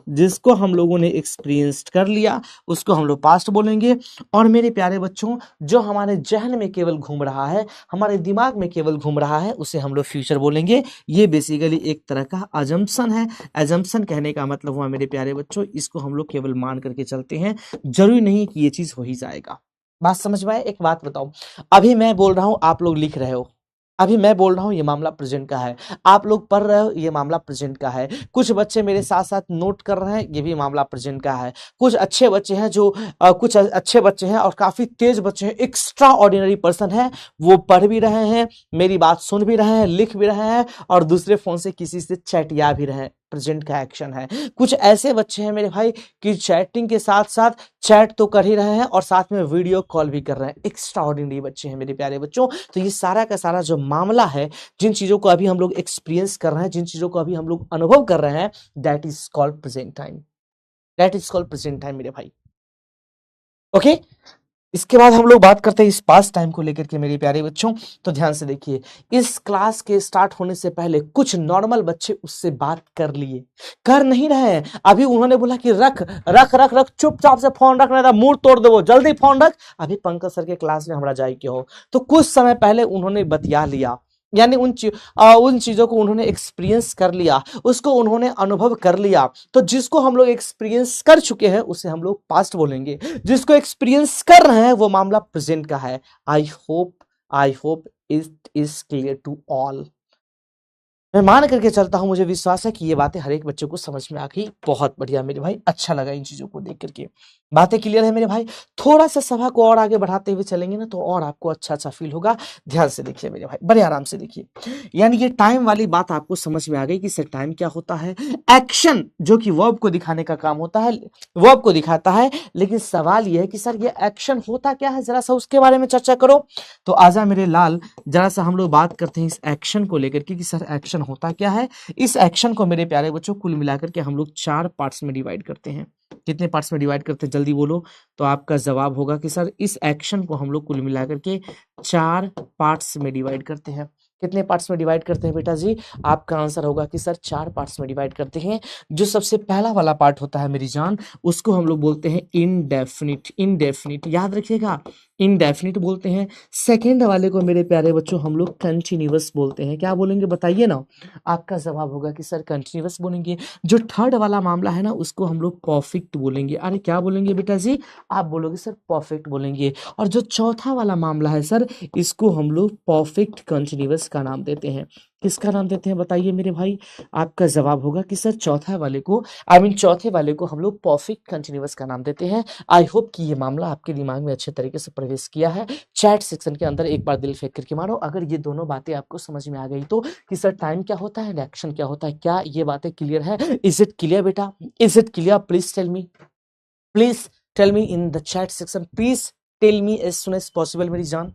जिसको हम लोगों ने एक्सपीरियंस कर लिया, उसको हम लोग पास्ट बोलेंगे। और मेरे प्यारे बच्चों जो हमारे जहन में केवल घूम रहा है, हमारे दिमाग में केवल घूम रहा है, उसे हम लोग फ्यूचर बोलेंगे। ये बेसिकली एक तरह का अजम्पशन है। एजम्पशन कहने का मतलब हुआ मेरे प्यारे बच्चों इसको हम लोग केवल मान करके चलते हैं, जरूरी नहीं कि ये चीज हो ही जाएगा। बात समझ में आए? एक बात बताओ, अभी मैं बोल रहा हूं, आप लोग लिख रहे हो, अभी मैं बोल रहा हूँ ये मामला प्रेजेंट का है, आप लोग पढ़ रहे हो ये मामला प्रेजेंट का है, कुछ बच्चे मेरे साथ साथ नोट कर रहे हैं ये भी मामला प्रेजेंट का है। कुछ अच्छे बच्चे हैं जो कुछ अच्छे बच्चे हैं और काफी तेज बच्चे हैं, एक्स्ट्रा ऑर्डिनरी पर्सन है, वो पढ़ भी रहे हैं, मेरी बात सुन भी रहे हैं, लिख भी रहे हैं, और दूसरे फोन से किसी से चैटिया भी रहे हैं। प्रेजेंट का एक्शन है। कुछ ऐसे बच्चे हैं मेरे भाई कि चैटिंग के साथ साथ चैट तो कर ही रहे हैं और साथ में वीडियो कॉल भी कर रहे हैं। एक्स्ट्रा ऑर्डिनरी बच्चे हैं मेरे प्यारे बच्चों। तो ये सारा का सारा जो मामला है, जिन चीजों को अभी हम लोग एक्सपीरियंस कर रहे हैं, जिन चीजों को अभी हम लोग अनुभव कर रहे हैं, that is called present time, that is called present time मेरे भाई। ओके इसके बाद हम लोग बात करते हैं इस पास टाइम को लेकर के मेरे प्यारे बच्चों। तो ध्यान से देखिए, इस क्लास के स्टार्ट होने से पहले कुछ नॉर्मल बच्चे उससे बात कर लिए, कर नहीं रहे हैं। अभी उन्होंने बोला कि रख रख रख रख, चुपचाप से फोन रख, नहीं था मूड तोड़ दो, जल्दी फोन रख, अभी पंकज सर के क्लास में हमारा जाए के हो। तो कुछ समय पहले उन्होंने बतिया लिया, यानी उन चीजों को उन्होंने एक्सपीरियंस कर लिया, उसको उन्होंने अनुभव कर लिया। तो जिसको हम लोग एक्सपीरियंस कर चुके हैं उसे हम लोग पास्ट बोलेंगे, जिसको एक्सपीरियंस कर रहे हैं वो मामला प्रेजेंट का है। I hope it is clear to all. मैं मान करके चलता हूं, मुझे विश्वास है कि ये बातें हर एक बच्चे को समझ में आ गई। बहुत बढ़िया मेरे भाई, अच्छा लगा इन चीजों को देख करके। बातें क्लियर है मेरे भाई। थोड़ा सा सभा को और आगे बढ़ाते हुए चलेंगे ना तो और आपको अच्छा अच्छा फील होगा। ध्यान से देखिए मेरे भाई, बड़े आराम से देखिए। यानी ये टाइम वाली बात आपको समझ में आ गई कि सर टाइम क्या होता है। एक्शन जो कि वर्ब को दिखाने का काम होता है, वर्ब को दिखाता है। लेकिन सवाल ये है कि सर ये एक्शन होता क्या है, जरा सा उसके बारे में चर्चा करो। तो आजा मेरे लाल, जरा सा हम लोग बात करते हैं इस एक्शन को लेकर के कि सर एक्शन होता क्या है। इस एक्शन को मेरे प्यारे बच्चों कुल मिलाकर के हम लोग 4 पार्ट्स में डिवाइड करते हैं। कितने पार्ट्स में डिवाइड करते हैं जल्दी बोलो। तो आपका जवाब होगा कि सर इस एक्शन को हम लोग कुल मिलाकर के 4 पार्ट्स में डिवाइड करते हैं। कितने पार्ट्स में डिवाइड करते हैं बेटा जी? आपका आंसर होगा कि सर 4 पार्ट्स में डिवाइड करते हैं। जो सबसे पहला वाला पार्ट होता है मेरी जान, उसको हम लोग बोलते हैं इनडेफिनिट। इनडेफिनिट याद रखिएगा, इनडेफिनिट बोलते हैं। सेकेंड वाले को मेरे प्यारे बच्चों हम लोग कंटिन्यूअस बोलते हैं। क्या बोलेंगे बताइए ना? आपका जवाब होगा कि सर कंटिन्यूअस बोलेंगे। जो थर्ड वाला मामला है ना उसको हम लोग परफेक्ट बोलेंगे। अरे क्या बोलेंगे बेटा जी? आप बोलोगे सर परफेक्ट बोलेंगे। और जो चौथा वाला मामला है सर, इसको हम लोग परफेक्ट कंटिन्यूअस का नाम देते हैं। किसका नाम देते हैं बताइए मेरे भाई? आपका जवाब होगा कि सर चौथे वाले को हम लोग परफेक्ट कंटिन्यूअस का नाम देते हैं। आई होप कि ये मामला आपके दिमाग में अच्छे तरीके से प्रवेश किया है। चैट सेक्शन के अंदर एक बार दिल फेंक करके मारो अगर ये दोनों बातें आपको समझ में आ गई तो, कि सर टाइम क्या होता है, एक्शन क्या होता है। क्या ये बातें क्लियर है? इज इट क्लियर बेटा? Is it clear? Please tell me in the chat section. Please tell me as soon as possible मेरी जान।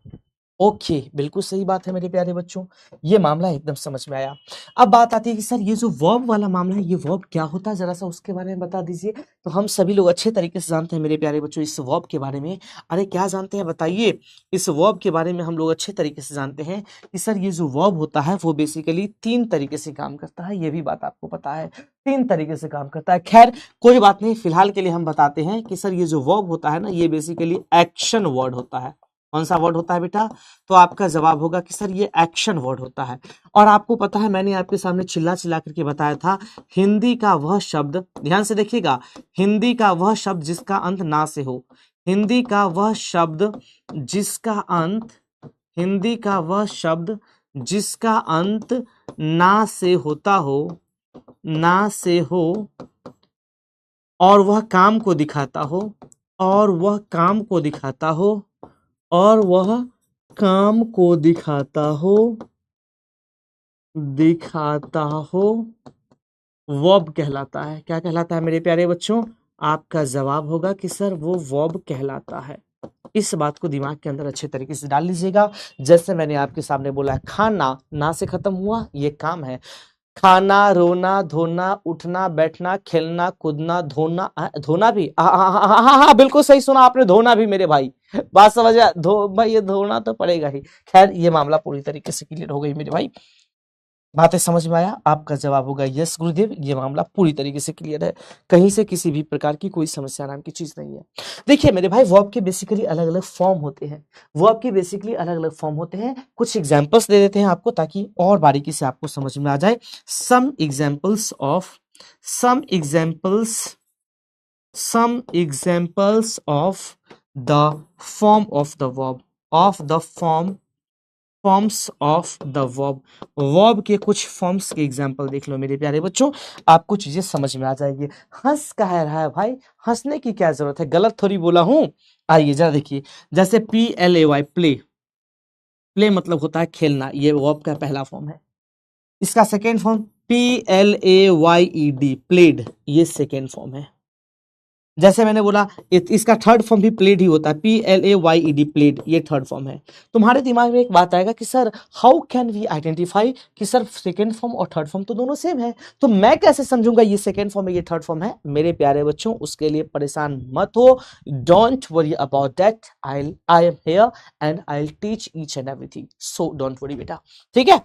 ओके, बिल्कुल सही बात है मेरे प्यारे बच्चों, ये मामला एकदम समझ में आया। अब बात आती है कि सर ये जो वर्ब वाला मामला है, ये वर्ब क्या होता है, जरा सा उसके बारे में बता दीजिए। तो हम सभी लोग अच्छे तरीके से जानते हैं मेरे प्यारे बच्चों इस वर्ब के बारे में। अरे क्या जानते हैं बताइए? इस वर्ब के बारे में हम लोग अच्छे तरीके से जानते हैं कि सर ये जो वर्ब होता है वो बेसिकली 3 तरीके से काम करता है। ये भी बात आपको पता है, 3 तरीके से काम करता है। खैर कोई बात नहीं, फिलहाल के लिए हम बताते हैं कि सर ये जो वर्ब होता है ना, ये बेसिकली एक्शन वर्ड होता है। कौन सा वर्ड होता है बेटा? तो आपका जवाब होगा कि सर ये एक्शन वर्ड होता है। और आपको पता है मैंने आपके सामने चिल्ला चिल्ला करके बताया था, हिंदी का वह शब्द, ध्यान से देखिएगा, हिंदी का वह शब्द जिसका अंत ना से हो। हिंदी का वह शब्द जिसका अंत, हिंदी का वह शब्द जिसका अंत ना से होता हो, ना से हो, और वह काम को दिखाता हो, और वह काम को दिखाता हो, और वह काम को दिखाता हो, वर्ब कहलाता है। क्या कहलाता है मेरे प्यारे बच्चों? आपका जवाब होगा कि सर वो वर्ब कहलाता है। इस बात को दिमाग के अंदर अच्छे तरीके से डाल लीजिएगा। जैसे मैंने आपके सामने बोला, खाना ना से खत्म हुआ, ये काम है। खाना, रोना, धोना, उठना, बैठना, खेलना, कूदना, धोना, धोना भी, हाँ बिल्कुल सही सुना आपने, धोना भी मेरे भाई। बात समझ आया? भाई ये धोना तो पड़ेगा ही। खैर ये मामला पूरी तरीके से क्लियर हो गई मेरे भाई, बातें समझ में आया? आपका जवाब होगा यस गुरुदेव, ये मामला पूरी तरीके से क्लियर है। कहीं से किसी भी प्रकार की कोई समस्या नाम की चीज नहीं है। देखिए मेरे भाई, वर्ब के बेसिकली अलग अलग फॉर्म होते हैं। वर्ब के बेसिकली अलग अलग फॉर्म होते हैं। कुछ एग्जांपल्स दे देते हैं आपको ताकि और बारीकी से आपको समझ में आ जाए। Some examples of the form of the verb, forms of the verb के कुछ फॉर्म्स के एग्जांपल देख लो मेरे प्यारे बच्चों, आपको चीजें समझ में आ जाएगी। हंस कह रहा है भाई, हंसने की क्या जरूरत है, गलत थोड़ी बोला हूं। आइए जरा देखिए, जैसे PLAY प्ले मतलब होता है खेलना, ये वर्ब का पहला फॉर्म है। इसका सेकेंड फॉर्म PLAYED प्लेड, ये सेकेंड फॉर्म है। जैसे मैंने बोला इसका थर्ड फॉर्म भी प्लेड ही होता है, PLAYED प्लेड, ये थर्ड फॉर्म है। तुम्हारे दिमाग में एक बात आएगा कि sir how can we identify कि सर सेकेंड फॉर्म और थर्ड फॉर्म तो दोनों सेम है, तो मैं कैसे समझूंगा ये सेकेंड फॉर्म है ये थर्ड फॉर्म है? मेरे प्यारे बच्चों उसके लिए परेशान मत हो, don't worry about that, I am here and I will teach each and everything, so don't worry बेटा। ठीक है,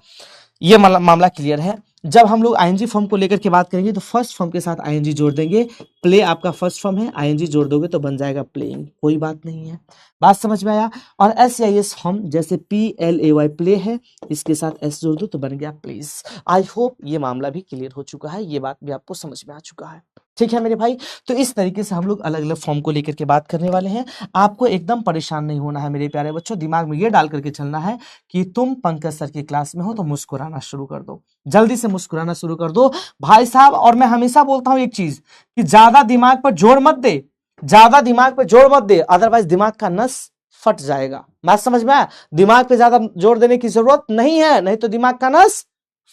ये मामला क्लियर है। जब हम लोग आईएनजी फॉर्म को लेकर के बात करेंगे तो फर्स्ट फॉर्म के साथ आईएनजी जोड़ देंगे। प्ले आपका फर्स्ट फॉर्म है, आईएनजी जोड़ दोगे तो बन जाएगा प्लेइंग, कोई बात नहीं है, बात समझ में आया। और एस फॉर्म जैसे PLAY प्ले है, इसके साथ एस जोड़ दो तो बन गया प्लीज। आई होप ये मामला भी क्लियर हो चुका है, ये बात भी आपको समझ में आ चुका है, ठीक है मेरे भाई। तो इस तरीके से हम लोग अलग अलग फॉर्म को लेकर के बात करने वाले हैं। आपको एकदम परेशान नहीं होना है मेरे प्यारे बच्चों, दिमाग में ये डाल करके चलना है कि तुम पंकज सर की क्लास में हो तो मुस्कुराना शुरू कर दो, जल्दी से मुस्कुराना शुरू कर दो भाई साहब। और मैं हमेशा बोलता हूं एक चीज कि ज्यादा दिमाग पर जोर मत दे, ज्यादा दिमाग पर जोर मत दे, अदरवाइज दिमाग का नस फट जाएगा। बात समझ में आया? दिमाग पे ज्यादा जोर देने की जरूरत नहीं है, नहीं तो दिमाग का नस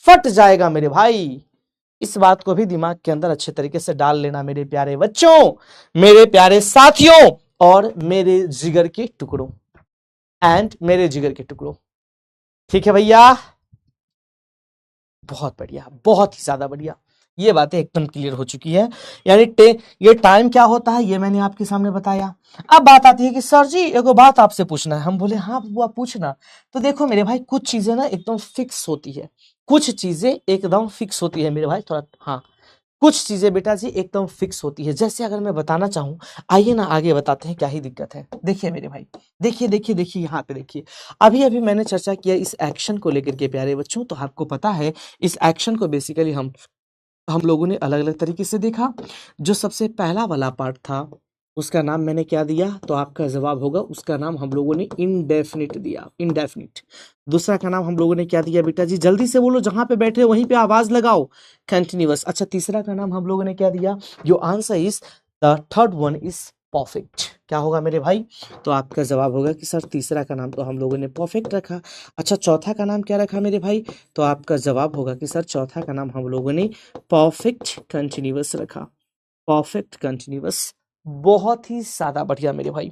फट जाएगा मेरे भाई। इस बात को भी दिमाग के अंदर अच्छे तरीके से डाल लेना मेरे प्यारे बच्चों, मेरे प्यारे साथियों और मेरे जिगर के टुकड़ों एंड मेरे जिगर के टुकड़ों, ठीक है भैया? बहुत बढ़िया, बहुत ही ज्यादा बढ़िया, ये बातें एकदम क्लियर हो चुकी है। यानी ये टाइम क्या होता है ये मैंने आपके सामने बताया। अब बात आती है कि सर जी एक बात आपसे पूछना है। हम बोले हाँ बुआ पूछना। तो देखो मेरे भाई कुछ चीजें ना एकदम फिक्स होती है, कुछ चीजें एकदम फिक्स होती है मेरे भाई, थोड़ा हाँ कुछ चीजें बेटा जी एकदम फिक्स होती है। जैसे अगर मैं बताना चाहूं, आइए ना आगे बताते हैं क्या ही दिक्कत है। देखिए मेरे भाई, देखिए देखिए देखिए यहाँ पे देखिए, अभी अभी मैंने चर्चा किया इस एक्शन को लेकर के प्यारे बच्चों। तो आपको पता है इस एक्शन को बेसिकली हम लोगों ने अलग अलग तरीके से देखा। जो सबसे पहला वाला पार्ट था उसका नाम मैंने क्या दिया, तो आपका जवाब होगा उसका नाम हम लोगों ने इनडेफिनिट दिया, इनडेफिनिट। दूसरा का नाम हम लोगों ने क्या दिया बेटा जी, जल्दी से बोलो, जहां पे बैठे वहीं पे आवाज लगाओ, कंटिन्यूअस। अच्छा तीसरा का नाम हम लोगों ने क्या दिया, जो answer is the third one is perfect. क्या होगा मेरे भाई, तो आपका जवाब होगा कि सर तीसरा का नाम तो हम लोगों ने परफेक्ट रखा। अच्छा चौथा का नाम क्या रखा मेरे भाई, तो आपका जवाब होगा कि सर चौथा का नाम हम लोगों ने परफेक्ट कंटिन्यूअस रखा, परफेक्ट कंटिन्यूअस। बहुत ही ज्यादा बढ़िया मेरे भाई।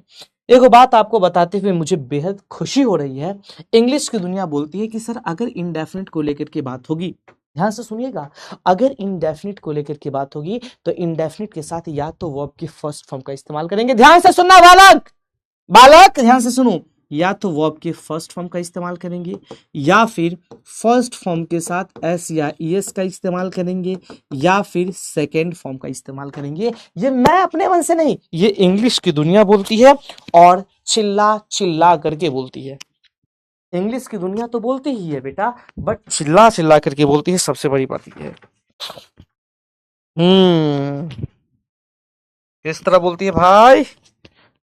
एक बात आपको बताते हुए मुझे बेहद खुशी हो रही है, इंग्लिश की दुनिया बोलती है कि सर अगर इंडेफिनिट को लेकर के बात होगी, ध्यान से सुनिएगा, अगर इंडेफिनिट को लेकर के बात होगी तो इंडेफिनिट के साथ या तो वर्ब की फर्स्ट फॉर्म का इस्तेमाल करेंगे। ध्यान से सुनना बालक, बालक ध्यान से सुनो, या तो वर्ब के फर्स्ट फॉर्म का इस्तेमाल करेंगे या फिर फर्स्ट फॉर्म के साथ एस या ईएस का इस्तेमाल करेंगे या फिर सेकेंड फॉर्म का इस्तेमाल करेंगे। ये मैं अपने मन से नहीं, ये इंग्लिश की दुनिया बोलती है और चिल्ला चिल्ला करके बोलती है। इंग्लिश की दुनिया तो बोलती ही है बेटा, बट चिल्ला चिल्ला करके बोलती है, सबसे बड़ी बात ये है। किस तरह बोलती है भाई,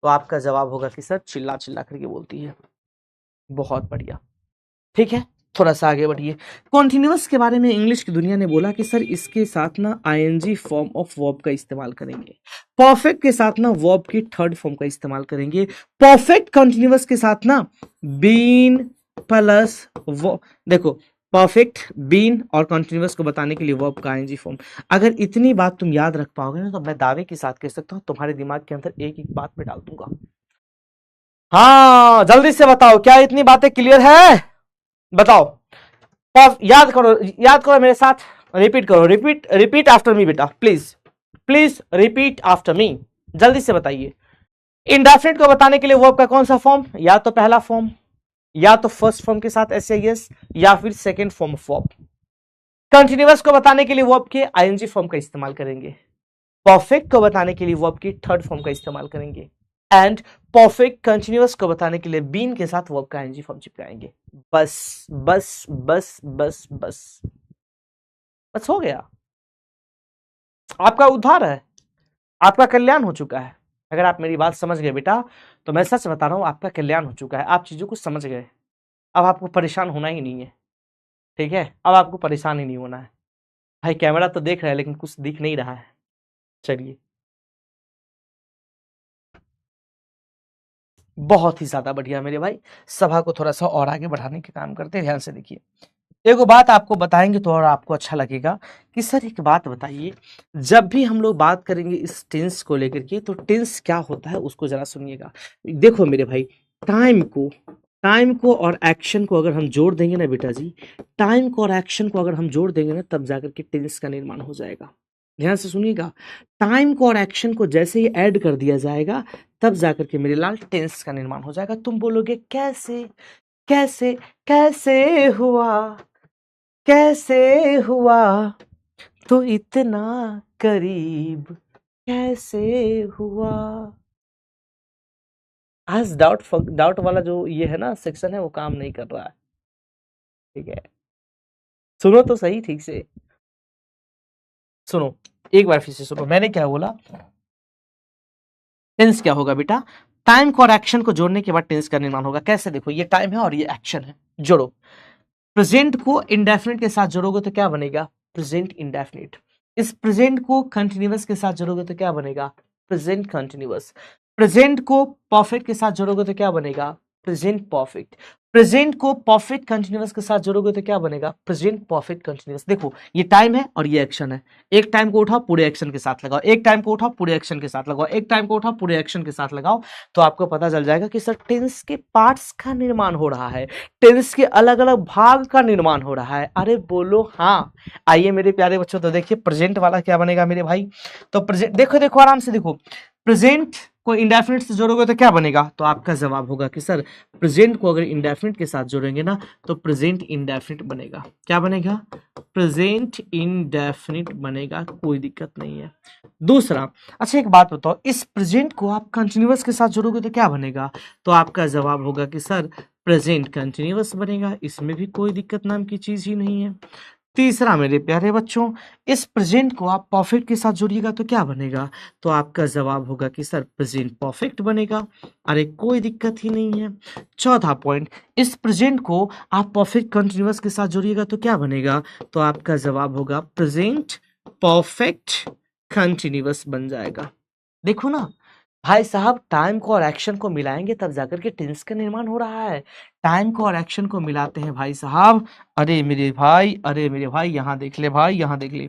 तो आपका जवाब होगा कि सर चिल्ला चिल्ला करके बोलती है। बहुत बढ़िया, ठीक है, थोड़ा सा आगे बढ़िए। कॉन्टिन्यूअस के बारे में इंग्लिश की दुनिया ने बोला कि सर इसके साथ ना आईएनजी फॉर्म ऑफ वर्ब का इस्तेमाल करेंगे, परफेक्ट के साथ ना वर्ब की थर्ड फॉर्म का इस्तेमाल करेंगे, परफेक्ट कंटिन्यूअस के साथ ना बीन प्लस देखो परफेक्ट, बीन और कंटिन्यूअस को बताने के लिए वर्ब का आईएनजी फॉर्म। अगर इतनी बात तुम याद रख पाओगे ना तो मैं दावे के साथ कह सकता हूं तुम्हारे दिमाग के अंदर एक एक बात में डाल दूंगा। हाँ जल्दी से बताओ, क्या इतनी बातें क्लियर है? बताओ, याद करो, याद करो मेरे साथ, रिपीट करो, रिपीट रिपीट आफ्टर मी बेटा, please please repeat after me, जल्दी से बताइए। इंडेफिनिट को बताने के लिए वर्ब का कौन सा फॉर्म, या तो पहला फॉर्म, या तो फर्स्ट फॉर्म के साथ एस या फिर second form of verb. Continuous को बताने के लिए वर्ब के आईएनजी फॉर्म का इस्तेमाल करेंगे, परफेक्ट को बताने के लिए वर्ब की थर्ड फॉर्म का इस्तेमाल करेंगे एंड परफेक्ट कंटिन्यूअस को बताने के लिए बीन के साथ वर्ब का आईएनजी फॉर्म चिपकाएंगे। बस बस बस बस बस बस हो गया, आपका उद्धार है, आपका कल्याण हो चुका है। अगर आप मेरी बात समझ गए बेटा तो मैं सच बता रहा हूं, आपका कल्याण हो चुका है, आप चीजों को समझ गए। अब आपको परेशान होना ही नहीं है, ठीक है, अब आपको परेशान ही नहीं होना है। भाई कैमरा तो देख रहा है लेकिन कुछ दिख नहीं रहा है। चलिए बहुत ही ज्यादा बढ़िया मेरे भाई, सभा को थोड़ा सा और आगे बढ़ाने के काम करते हैं। ध्यान से देखिए, एक बात आपको बताएंगे तो और आपको अच्छा लगेगा कि सर एक बात बताइए, जब भी हम लोग बात करेंगे इस टेंस को लेकर के तो टेंस क्या होता है उसको जरा सुनिएगा। देखो मेरे भाई, टाइम को और एक्शन को अगर हम जोड़ देंगे ना बेटा जी, टाइम को और एक्शन को अगर हम जोड़ देंगे ना तब जाकर के टेंस का निर्माण हो जाएगा। ध्यान से सुनिएगा, टाइम को और एक्शन को जैसे ही ऐड कर दिया जाएगा तब जाकर के मेरे लाल टेंस का निर्माण हो जाएगा। तुम बोलोगे कैसे कैसे कैसे हुआ, कैसे हुआ तो इतना करीब, कैसे हुआ। आज डाउट वाला जो ये है ना सेक्शन है वो काम नहीं कर रहा है, ठीक है। सुनो तो सही ठीक से, सुनो एक बार फिर से सुनो, मैंने क्या बोला। टेंस क्या होगा बेटा, टाइम को और एक्शन को जोड़ने के बाद टेंस का निर्माण होगा। कैसे, देखो ये टाइम है और ये एक्शन है, जोड़ो। प्रेजेंट को इंडेफिनिट के साथ जोड़ोगे तो क्या बनेगा, प्रेजेंट इंडेफिनिट। इस प्रेजेंट को कंटिन्यूअस के साथ जोड़ोगे तो क्या बनेगा, प्रेजेंट कंटिन्यूअस। प्रेजेंट को परफेक्ट के साथ जोड़ोगे तो क्या बनेगा, प्रेजेंट परफेक्ट। प्रेजेंट को परफेक्ट कंटिन्यूअस के साथ जोड़ोगे तो क्या बनेगा, प्रेजेंट परफेक्ट कंटिन्यूअस। देखो ये टाइम है और ये एक्शन है, एक टाइम को उठाओ पूरे एक्शन के साथ लगाओ, एक टाइम को उठाओ पूरे एक्शन के साथ लगाओ, एक टाइम को उठाओ पूरे एक्शन के साथ लगाओ, तो आपको पता चल जाएगा कि सर टेंस के पार्ट्स का निर्माण हो रहा है, टेंस के अलग अलग भाग का निर्माण हो रहा है। अरे बोलो हाँ। आइए मेरे प्यारे बच्चों, तो देखिए प्रेजेंट वाला क्या बनेगा मेरे भाई। तो प्रेजेंट देखो देखो आराम से देखो, प्रेजेंट को इंडेफिनिट से जोड़ोगे तो क्या बनेगा, तो आपका जवाब होगा कि सर प्रेजेंट को अगर इंडेफिनिट के साथ जोड़ेंगे ना तो प्रेजेंट इंडेफिनिट बनेगा। क्या बनेगा, प्रेजेंट इंडेफिनिट बनेगा, कोई दिक्कत नहीं है। दूसरा, अच्छा एक बात बताओ, इस प्रेजेंट को आप कंटिन्यूअस के साथ जोड़ोगे तो क्या बनेगा, तो आपका जवाब होगा कि सर प्रेजेंट कंटिन्यूअस बनेगा, इसमें भी कोई दिक्कत नाम की चीज ही नहीं है। तीसरा मेरे प्यारे बच्चों, इस प्रेजेंट को आप परफेक्ट के साथ जोड़िएगा तो क्या बनेगा, तो आपका जवाब होगा कि सर प्रेजेंट परफेक्ट बनेगा, अरे कोई दिक्कत ही नहीं है। चौथा पॉइंट, इस प्रेजेंट को आप परफेक्ट कंटिन्यूअस के साथ जोड़िएगा तो क्या बनेगा, तो आपका जवाब होगा प्रेजेंट परफेक्ट कंटिन्यूअस बन जाएगा। देखो ना भाई साहब, टाइम को और एक्शन को मिलाएंगे तब जाकर के टेंस का निर्माण हो रहा है। टाइम को और एक्शन को मिलाते हैं भाई साहब, अरे मेरे भाई, अरे मेरे भाई, यहाँ देख ले भाई, यहाँ देख ले।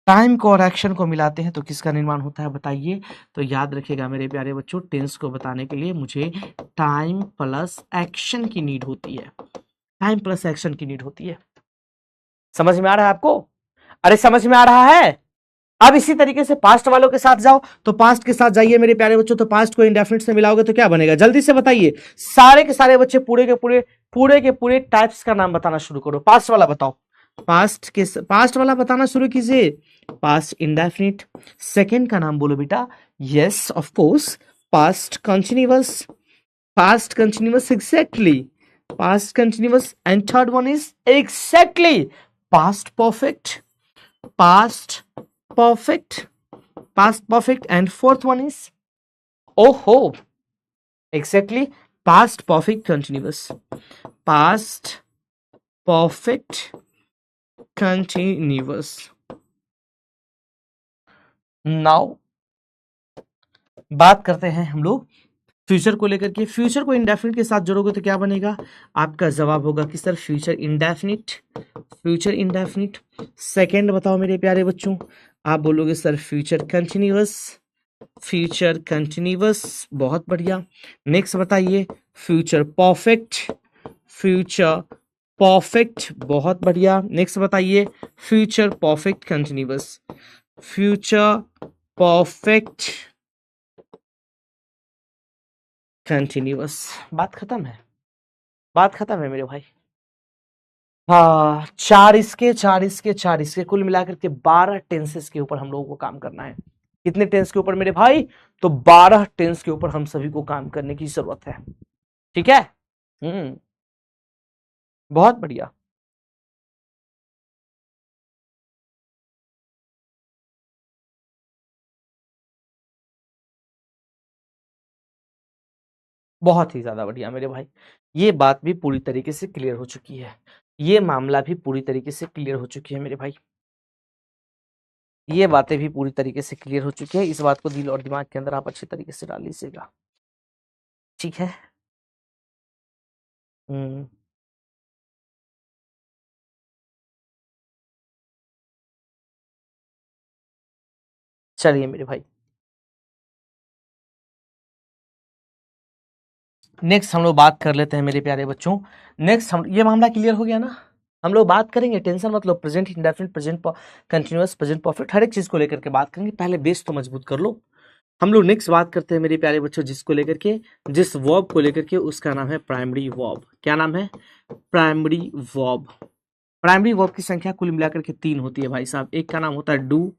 टाइम को और एक्शन को मिलाते हैं तो किसका निर्माण होता है बताइए। तो याद रखिएगा मेरे प्यारे बच्चों, टेंस को बताने के लिए मुझे टाइम प्लस एक्शन की नीड होती है, टाइम प्लस एक्शन की नीड होती है। समझ में आ रहा है आपको, अरे समझ में आ रहा है। अब इसी तरीके से पास्ट वालों के साथ जाओ, तो पास्ट के साथ जाइए मेरे प्यारे बच्चों, तो पास्ट को इंडेफिनिट से मिलाओगे तो क्या बनेगा, जल्दी से बताइए। सारे के सारे बच्चे पूरे के पूरे टाइप्स का नाम बताना शुरू करो। पास्ट वाला बताओ, पास्ट वाला बताना शुरू कीजिए। Past indefinite. सेकंड का नाम बोलो बेटा, yes of course, past continuous, past continuous exactly, past continuous. And third one is exactly past perfect, past perfect, past perfect. And fourth one is, oh exactly, past perfect continuous, past perfect continuous. Now बात करते हैं हम लोग future को लेकर के। Future को indefinite के साथ जोड़ोगे तो क्या बनेगा, आपका जवाब होगा कि sir future indefinite, future indefinite. Second बताओ मेरे प्यारे बच्चों, आप बोलोगे sir future continuous, future continuous, बहुत बढ़िया। नेक्स्ट बताइए, फ्यूचर परफेक्ट, फ्यूचर परफेक्ट, बहुत बढ़िया। नेक्स्ट बताइए, future perfect continuous, future perfect continuous. बात खत्म है, बात खत्म है मेरे भाई। हाँ, चार इसके कुल मिलाकर के 12 टेंसेस के ऊपर हम लोगों को काम करना है। कितने टेंस के ऊपर मेरे भाई, तो 12 टेंस के ऊपर हम सभी को काम करने की जरूरत है, ठीक है। बहुत बढ़िया। बहुत ही ज्यादा बढ़िया मेरे भाई, ये बात भी पूरी तरीके से क्लियर हो चुकी है, ये मामला भी पूरी तरीके से क्लियर हो चुकी है मेरे भाई, ये बातें भी पूरी तरीके से क्लियर हो चुकी है। इस बात को दिल और दिमाग के अंदर आप अच्छे तरीके से डाल लीजिएगा, ठीक है। हम्म चलिए मेरे भाई, नेक्स्ट हम लोग बात कर लेते हैं मेरे प्यारे बच्चों। नेक्स्ट हम, ये मामला क्लियर हो गया ना, हम लोग बात करेंगे, टेंशन मतलब present indefinite, present continuous, present perfect, हर एक चीज को लेकर के बात करेंगे। पहले बेस तो मजबूत कर लो। हम लोग नेक्स्ट बात करते हैं मेरे प्यारे बच्चों, जिसको लेकर के, जिस वर्ब को लेकर के, उसका नाम है प्राइमरी वर्ब। क्या नाम है, प्राइमरी वर्ब। प्राइमरी वर्ब की संख्या कुल मिलाकर के 3 होती है भाई साहब। एक का नाम होता है डू,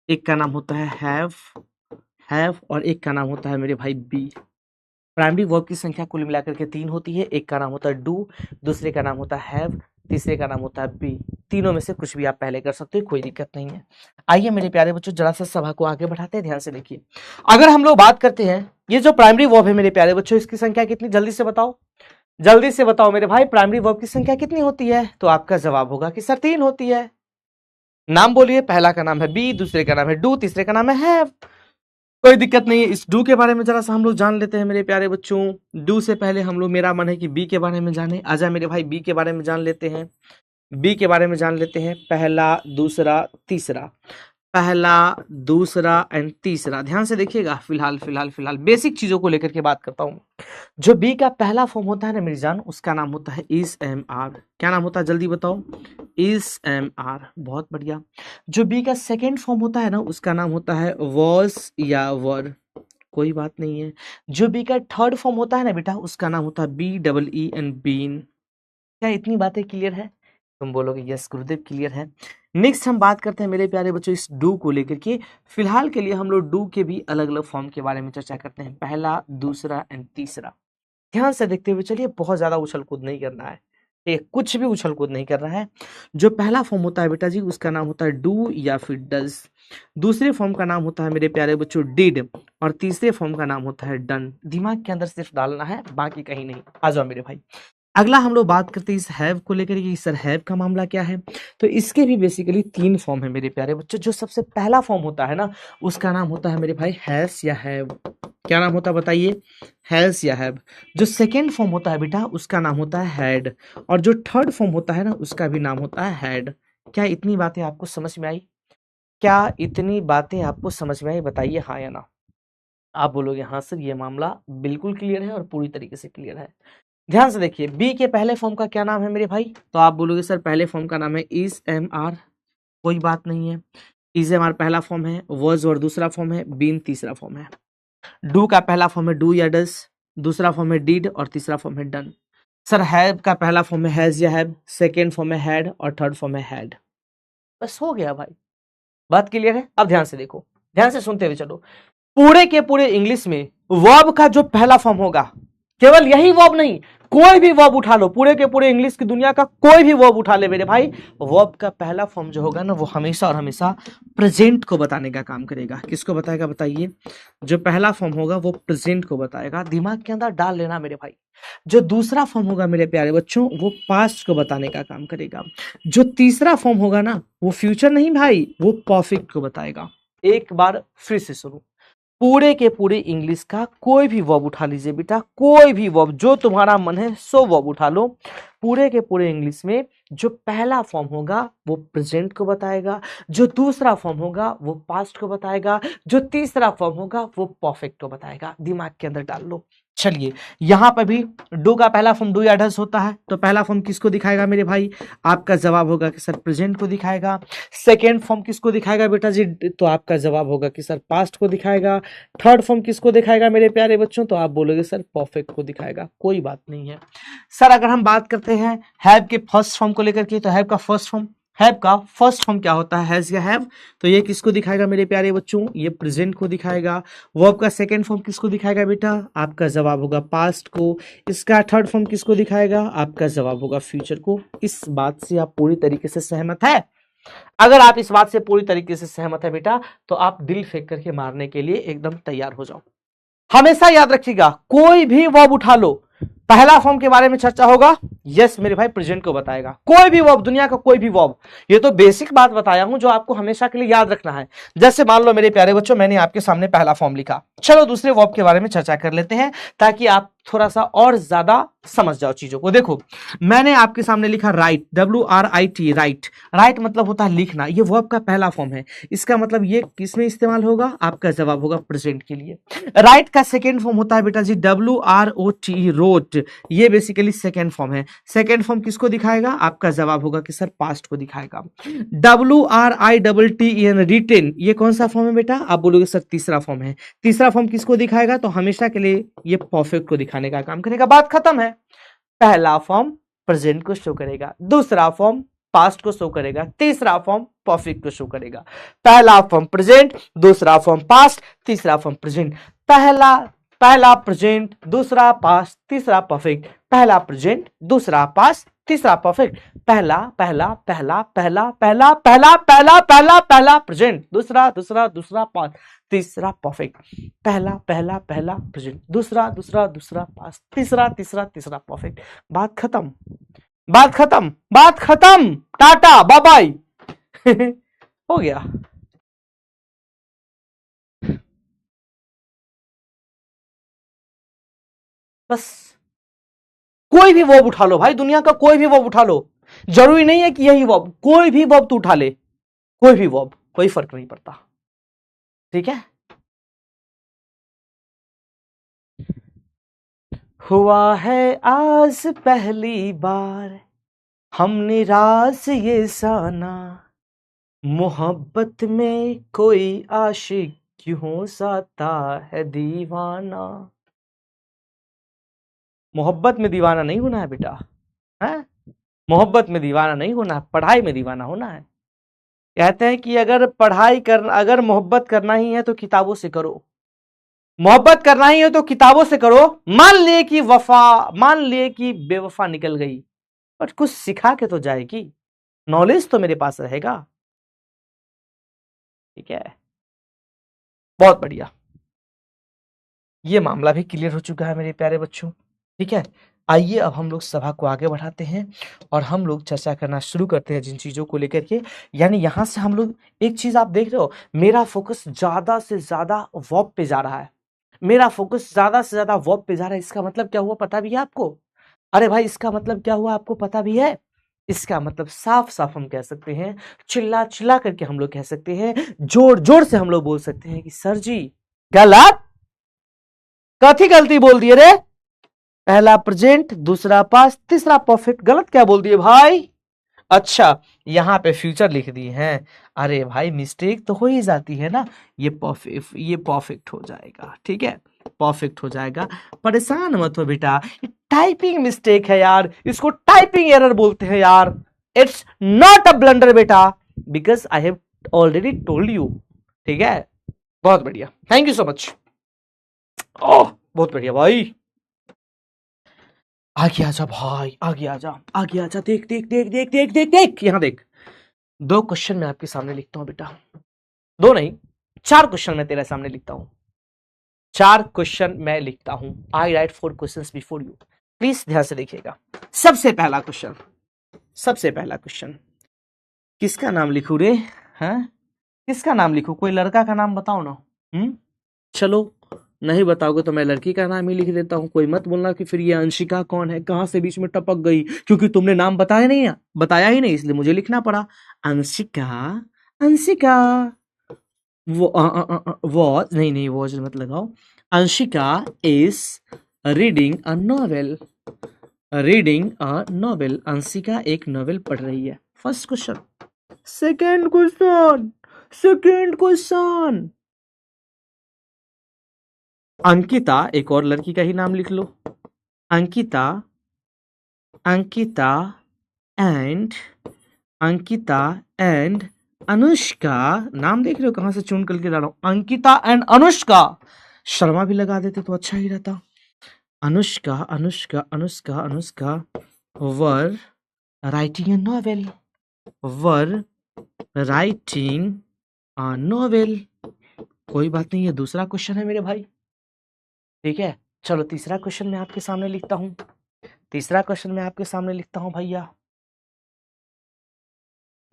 एक का नाम होता है हैव और एक का नाम होता है मेरे भाई बी। प्राइमरी वर्ब की संख्या कुल मिलाकर के 3 होती है। एक का नाम होता है डू, दूसरे का नाम होता है हैव, तीसरे का नाम होता है बी। तीनों में से कुछ भी आप पहले कर सकते हो, कोई दिक्कत नहीं है। आइए मेरे प्यारे बच्चों जरा सा सभा को आगे बढ़ाते हैं, ध्यान से देखिए। अगर हम लोग बात करते हैं ये जो प्राइमरी वर्ब है मेरे प्यारे बच्चों, इसकी संख्या कितनी, जल्दी से बताओ, जल्दी से बताओ मेरे भाई, प्राइमरी वर्ब की संख्या कितनी होती है? तो आपका जवाब होगा कि सर 3 होती है। नाम बोलिए, पहला का नाम है बी, दूसरे का नाम है डू, तीसरे का नाम है हैव। कोई दिक्कत नहीं है। इस डू के बारे में जरा सा हम लोग जान लेते हैं मेरे प्यारे बच्चों। डू से पहले हम लोग, मेरा मन है कि बी के बारे में जाने। आजा मेरे भाई बी के बारे में जान लेते हैं। बी के बारे में जान लेते हैं, पहला, दूसरा, तीसरा, पहला, दूसरा एंड तीसरा। ध्यान से देखिएगा, फिलहाल बेसिक चीजों को लेकर के बात करता हूं। जो बी का पहला फॉर्म होता है ना मेरी जान, उसका नाम होता है इज एम आर। क्या नाम होता है जल्दी बताओ? Is am are. बहुत बढ़िया। जो बी का सेकेंड फॉर्म होता है ना, उसका नाम होता है वॉस या वर। कोई बात नहीं है। जो बी का थर्ड फॉर्म होता है ना बेटा, उसका नाम होता है B double E N been. क्या इतनी बातें क्लियर है? तुम बोलोगे यस गुरुदेव क्लियर है। नेक्स्ट हम बात करते हैं मेरे प्यारे बच्चों इस डू को लेकर के। फिलहाल के लिए हम लोग डू के भी अलग अलग फॉर्म के बारे में चर्चा करते हैं, पहला, दूसरा एंड तीसरा। ध्यान से देखते हुए चलिए, बहुत ज्यादा उछल कूद नहीं करना है, ठीक, कुछ भी उछल कूद नहीं करना है। जो पहला फॉर्म होता है बेटा जी, उसका नाम होता है डू या फिर डज। दूसरे फॉर्म का नाम होता है मेरे प्यारे बच्चों डिड, और तीसरे फॉर्म का नाम होता है डन। दिमाग के अंदर सिर्फ डालना है, बाकी कहीं नहीं। आ जाओ मेरे भाई। अगला हम लोग बात करते हैं इस हैव को लेकर के, सर हैव का मामला क्या है। तो इसके भी बेसिकली 3 फॉर्म है मेरे प्यारे बच्चों। जो सबसे पहला फॉर्म होता है ना, उसका नाम होता है मेरे भाई हैस या हैव। क्या नाम होता है बताइए? हैस या हैव। जो सेकेंड फॉर्म होता है बेटा, उसका नाम होता है हैड, और जो थर्ड फॉर्म होता है ना, उसका भी नाम होता है हैड। क्या इतनी बातें आपको समझ में आई? क्या इतनी बातें आपको समझ में आई? बताइए हाँ या ना। आप बोलोगे हाँ सर, ये मामला बिल्कुल क्लियर है और पूरी तरीके से क्लियर है। ध्यान से देखिए, बी के पहले फॉर्म का क्या नाम है मेरे भाई? तो आप बोलोगे सर पहले फॉर्म का नाम है इज एम आर। कोई बात नहीं है, इज एम आर पहला फॉर्म है, वॉज और दूसरा फॉर्म है, बीन तीसरा फॉर्म है। डू का पहला फॉर्म है डू या डस, दूसरा फॉर्म है डिड और तीसरा फॉर्म है डन। सर हैव का पहला फॉर्म है हैज या हैव, सेकेंड फॉर्म है हैड और थर्ड फॉर्म है हैड। बस हो गया भाई, बात क्लियर है। अब ध्यान से देखो, ध्यान से सुनते हुए चलो। पूरे के पूरे इंग्लिश में वर्ब का जो पहला फॉर्म होगा, केवल यही वर्ब नहीं, कोई भी वर्ब उठा लो, पूरे के पूरे इंग्लिश की दुनिया का कोई भी वर्ब उठा ले मेरे भाई, वर्ब का पहला फॉर्म जो होगा ना, वो हमेशा और हमेशा प्रेजेंट को बताने का काम करेगा। किसको बताएगा बताइए? जो पहला फॉर्म होगा वो प्रेजेंट को बताएगा। दिमाग के अंदर डाल लेना मेरे भाई। जो दूसरा फॉर्म होगा मेरे प्यारे बच्चों, वो पास्ट को बताने का काम करेगा। जो तीसरा फॉर्म होगा ना, वो फ्यूचर नहीं भाई, वो परफेक्ट को बताएगा। एक बार फिर से सुनो, पूरे के पूरे इंग्लिश का कोई भी वर्ब उठा लीजिए बेटा, कोई भी वर्ब, जो तुम्हारा मन है सो वर्ब उठा लो। पूरे के पूरे इंग्लिश में जो पहला फॉर्म होगा वो प्रेजेंट को बताएगा, जो दूसरा फॉर्म होगा वो पास्ट को बताएगा, जो तीसरा फॉर्म होगा वो परफेक्ट को बताएगा। दिमाग के अंदर डाल लो। चलिए, यहां पर भी डू का पहला फॉर्म डू या डस होता है, तो पहला फॉर्म किसको दिखाएगा मेरे भाई? आपका जवाब होगा कि सर प्रेजेंट को दिखाएगा। सेकेंड फॉर्म किसको दिखाएगा बेटा जी? तो आपका जवाब होगा कि सर पास्ट को दिखाएगा। थर्ड फॉर्म किसको दिखाएगा मेरे प्यारे बच्चों? तो आप बोलोगे सर परफेक्ट को दिखाएगा। कोई बात नहीं है। सर अगर हम बात करते हैं हैव के फर्स्ट फॉर्म को लेकर के, तो हैव का फर्स्ट फॉर्म क्या होता है? हैज या हैव। तो ये किसको दिखाएगा मेरे प्यारे बच्चों? ये प्रेजेंट को दिखाएगा। वर्ब का सेकंड फॉर्म किसको दिखाएगा बेटा? आपका जवाब होगा पास्ट को। इसका थर्ड फॉर्म किसको दिखाएगा? आपका जवाब होगा फ्यूचर को। इस बात से आप पूरी तरीके से सहमत है? अगर आप इस बात से पूरी तरीके से सहमत है बेटा, तो आप दिल फेंक करके मारने के लिए एकदम तैयार हो जाओ। हमेशा याद रखिएगा, कोई भी वर्ब उठा लो, पहला फॉर्म के बारे में चर्चा होगा, यस मेरे भाई प्रेजेंट को बताएगा। कोई भी वर्ब, दुनिया का कोई भी वर्ब, ये तो बेसिक बात बताया हूं जो आपको हमेशा के लिए याद रखना है। जैसे मान लो मेरे प्यारे बच्चों, मैंने आपके सामने पहला फॉर्म लिखा, चलो दूसरे वर्ब के बारे में चर्चा कर लेते हैं, ताकि आप थोड़ा सा और ज्यादा समझ जाओ चीजों को। देखो, मैंने आपके सामने लिखा राइट, WRIT, राइट। राइट मतलब होता है लिखना, ये वर्ब का पहला फॉर्म है। इसका मतलब ये किसमें इस्तेमाल होगा? आपका जवाब होगा प्रेजेंट के लिए। राइट का सेकेंड फॉर्म होता है बेटा जी WROT, रोट। ये बेसिकली सेकेंड फॉर्म है। सेकेंड फॉर्म किसको दिखाएगा? आपका जवाब होगा कि सर पास्ट को दिखाएगा। WRITTEN, रिटेन, ये कौन सा फॉर्म है बेटा? आप बोलोगे सर तीसरा फॉर्म है। तीसरा फॉर्म किसको दिखाएगा? तो हमेशा के लिए ये परफेक्ट को दिखाने का काम करेगा। बात खत्म है। पहला फॉर्म प्रेजेंट को शो करेगा, दूसरा फॉर्म पास्ट को शो करेगा, तीसरा फॉर्म परफेक्ट को शो करेगा। पहला फॉर्म प्रेजेंट, दूसरा फॉर्म पास्ट, तीसरा फॉर्म प्रेजेंट। पहला प्रेजेंट, दूसरा पास्ट, तीसरा परफेक्ट। पहला प्रेजेंट, दूसरा पास्ट, तीसरा परफेक्ट। पहला पहला पहला पहला पहला पहला पहला पहला पहला प्रेजेंट, दूसरा दूसरा दूसरा पास्ट, तीसरा परफेक्ट। पहला पहला पहला प्रेजेंट, दूसरा दूसरा दूसरा पास्ट, तीसरा तीसरा तीसरा परफेक्ट। बात खत्म, बात खत्म, बात खत्म, टाटा बाय बाय। हो गया। बस कोई भी वर्ब उठा लो भाई, दुनिया का कोई भी वर्ब उठा लो, जरूरी नहीं है कि यही वर्ब, कोई भी वर्ब तू उठा ले, कोई भी वर्ब, कोई फर्क नहीं पड़ता। ठीक है। हुआ है आज पहली बार हमने राज ये जाना, मोहब्बत में कोई आशिक क्यों साता है दीवाना। मोहब्बत में दीवाना नहीं होना है बेटा, है मोहब्बत में दीवाना नहीं होना है, पढ़ाई में दीवाना होना है। कहते हैं कि अगर मोहब्बत करना ही है तो किताबों से करो, मोहब्बत करना ही है तो किताबों से करो। मान लिए कि बेवफा निकल गई, बट कुछ सिखा के तो जाएगी, नॉलेज तो मेरे पास रहेगा। ठीक है, बहुत बढ़िया, ये मामला भी क्लियर हो चुका है मेरे प्यारे बच्चों। ठीक है, आइए अब हम लोग सभा को आगे बढ़ाते हैं और हम लोग चर्चा करना शुरू करते हैं जिन चीजों को लेकर के। यानी यहां से हम लोग, एक चीज आप देख रहे हो, मेरा फोकस ज्यादा से ज्यादा वर्ब पे जा रहा है, मेरा फोकस ज्यादा से ज्यादा वर्ब पे जा रहा है। इसका मतलब क्या हुआ पता भी है आपको? अरे भाई, इसका मतलब क्या हुआ आपको पता भी है? इसका मतलब साफ साफ हम कह सकते हैं, चिल्ला चिल्ला करके हम लोग कह सकते हैं, जोर जोर से हम लोग बोल सकते हैं कि सर जी गलत, कथी गलती बोल दिए रे? पहला प्रेजेंट, दूसरा पास्ट, तीसरा परफेक्ट, गलत क्या बोल दिए भाई? अच्छा, यहां पे फ्यूचर लिख दिए हैं। अरे भाई, मिस्टेक तो हो ही जाती है ना, ये परफेक्ट हो जाएगा। ठीक है, परफेक्ट हो जाएगा, परेशान मत हो बेटा, ये टाइपिंग मिस्टेक है यार, इसको टाइपिंग एरर बोलते हैं यार। इट्स नॉट अ ब्लंडर बेटा, because I have already told you. ठीक है, बहुत बढ़िया, थैंक यू सो मच। ओह बहुत बढ़िया भाई, आगे आजा भाई, आगे आजा, आगे आजा, देख देख देख देख देख देख देख, यहां देख, 2 क्वेश्चन मैं आपके सामने लिखता हूं बेटा, 2 नहीं 4 क्वेश्चन मैं तेरे सामने लिखता हूं, 4 क्वेश्चन मैं लिखता हूं। I write 4 questions before you, please ध्यान से देखिएगा। सबसे पहला क्वेश्चन, किसका नाम लिखूं रे? हैं, किसका नाम लिखूं? कोई लड़का का नाम बताओ ना। चलो, नहीं बताओगे तो मैं लड़की का नाम ही लिख देता हूं। कोई मत बोलना कि फिर ये अंशिका कौन है, कहां से बीच में टपक गई, क्योंकि तुमने नाम बताया ही नहीं इसलिए मुझे लिखना पड़ा। अंशिका वो नहीं वो मत लगाओ। Anshika is reading a novel, Anshika एक नॉवेल पढ़ रही है। First question. Second question, Ankita, एक और लड़की का ही नाम लिख लो, अंकिता एंड अनुष्का, नाम देख रहे हो कहां से चुन करके ला रहा हूं, अंकिता एंड अनुष्का, शर्मा भी लगा देते तो अच्छा ही रहता। Anushka were writing a novel, कोई बात नहीं, ये दूसरा क्वेश्चन है मेरे भाई। ठीक है, चलो तीसरा क्वेश्चन मैं आपके सामने लिखता हूं, भैया।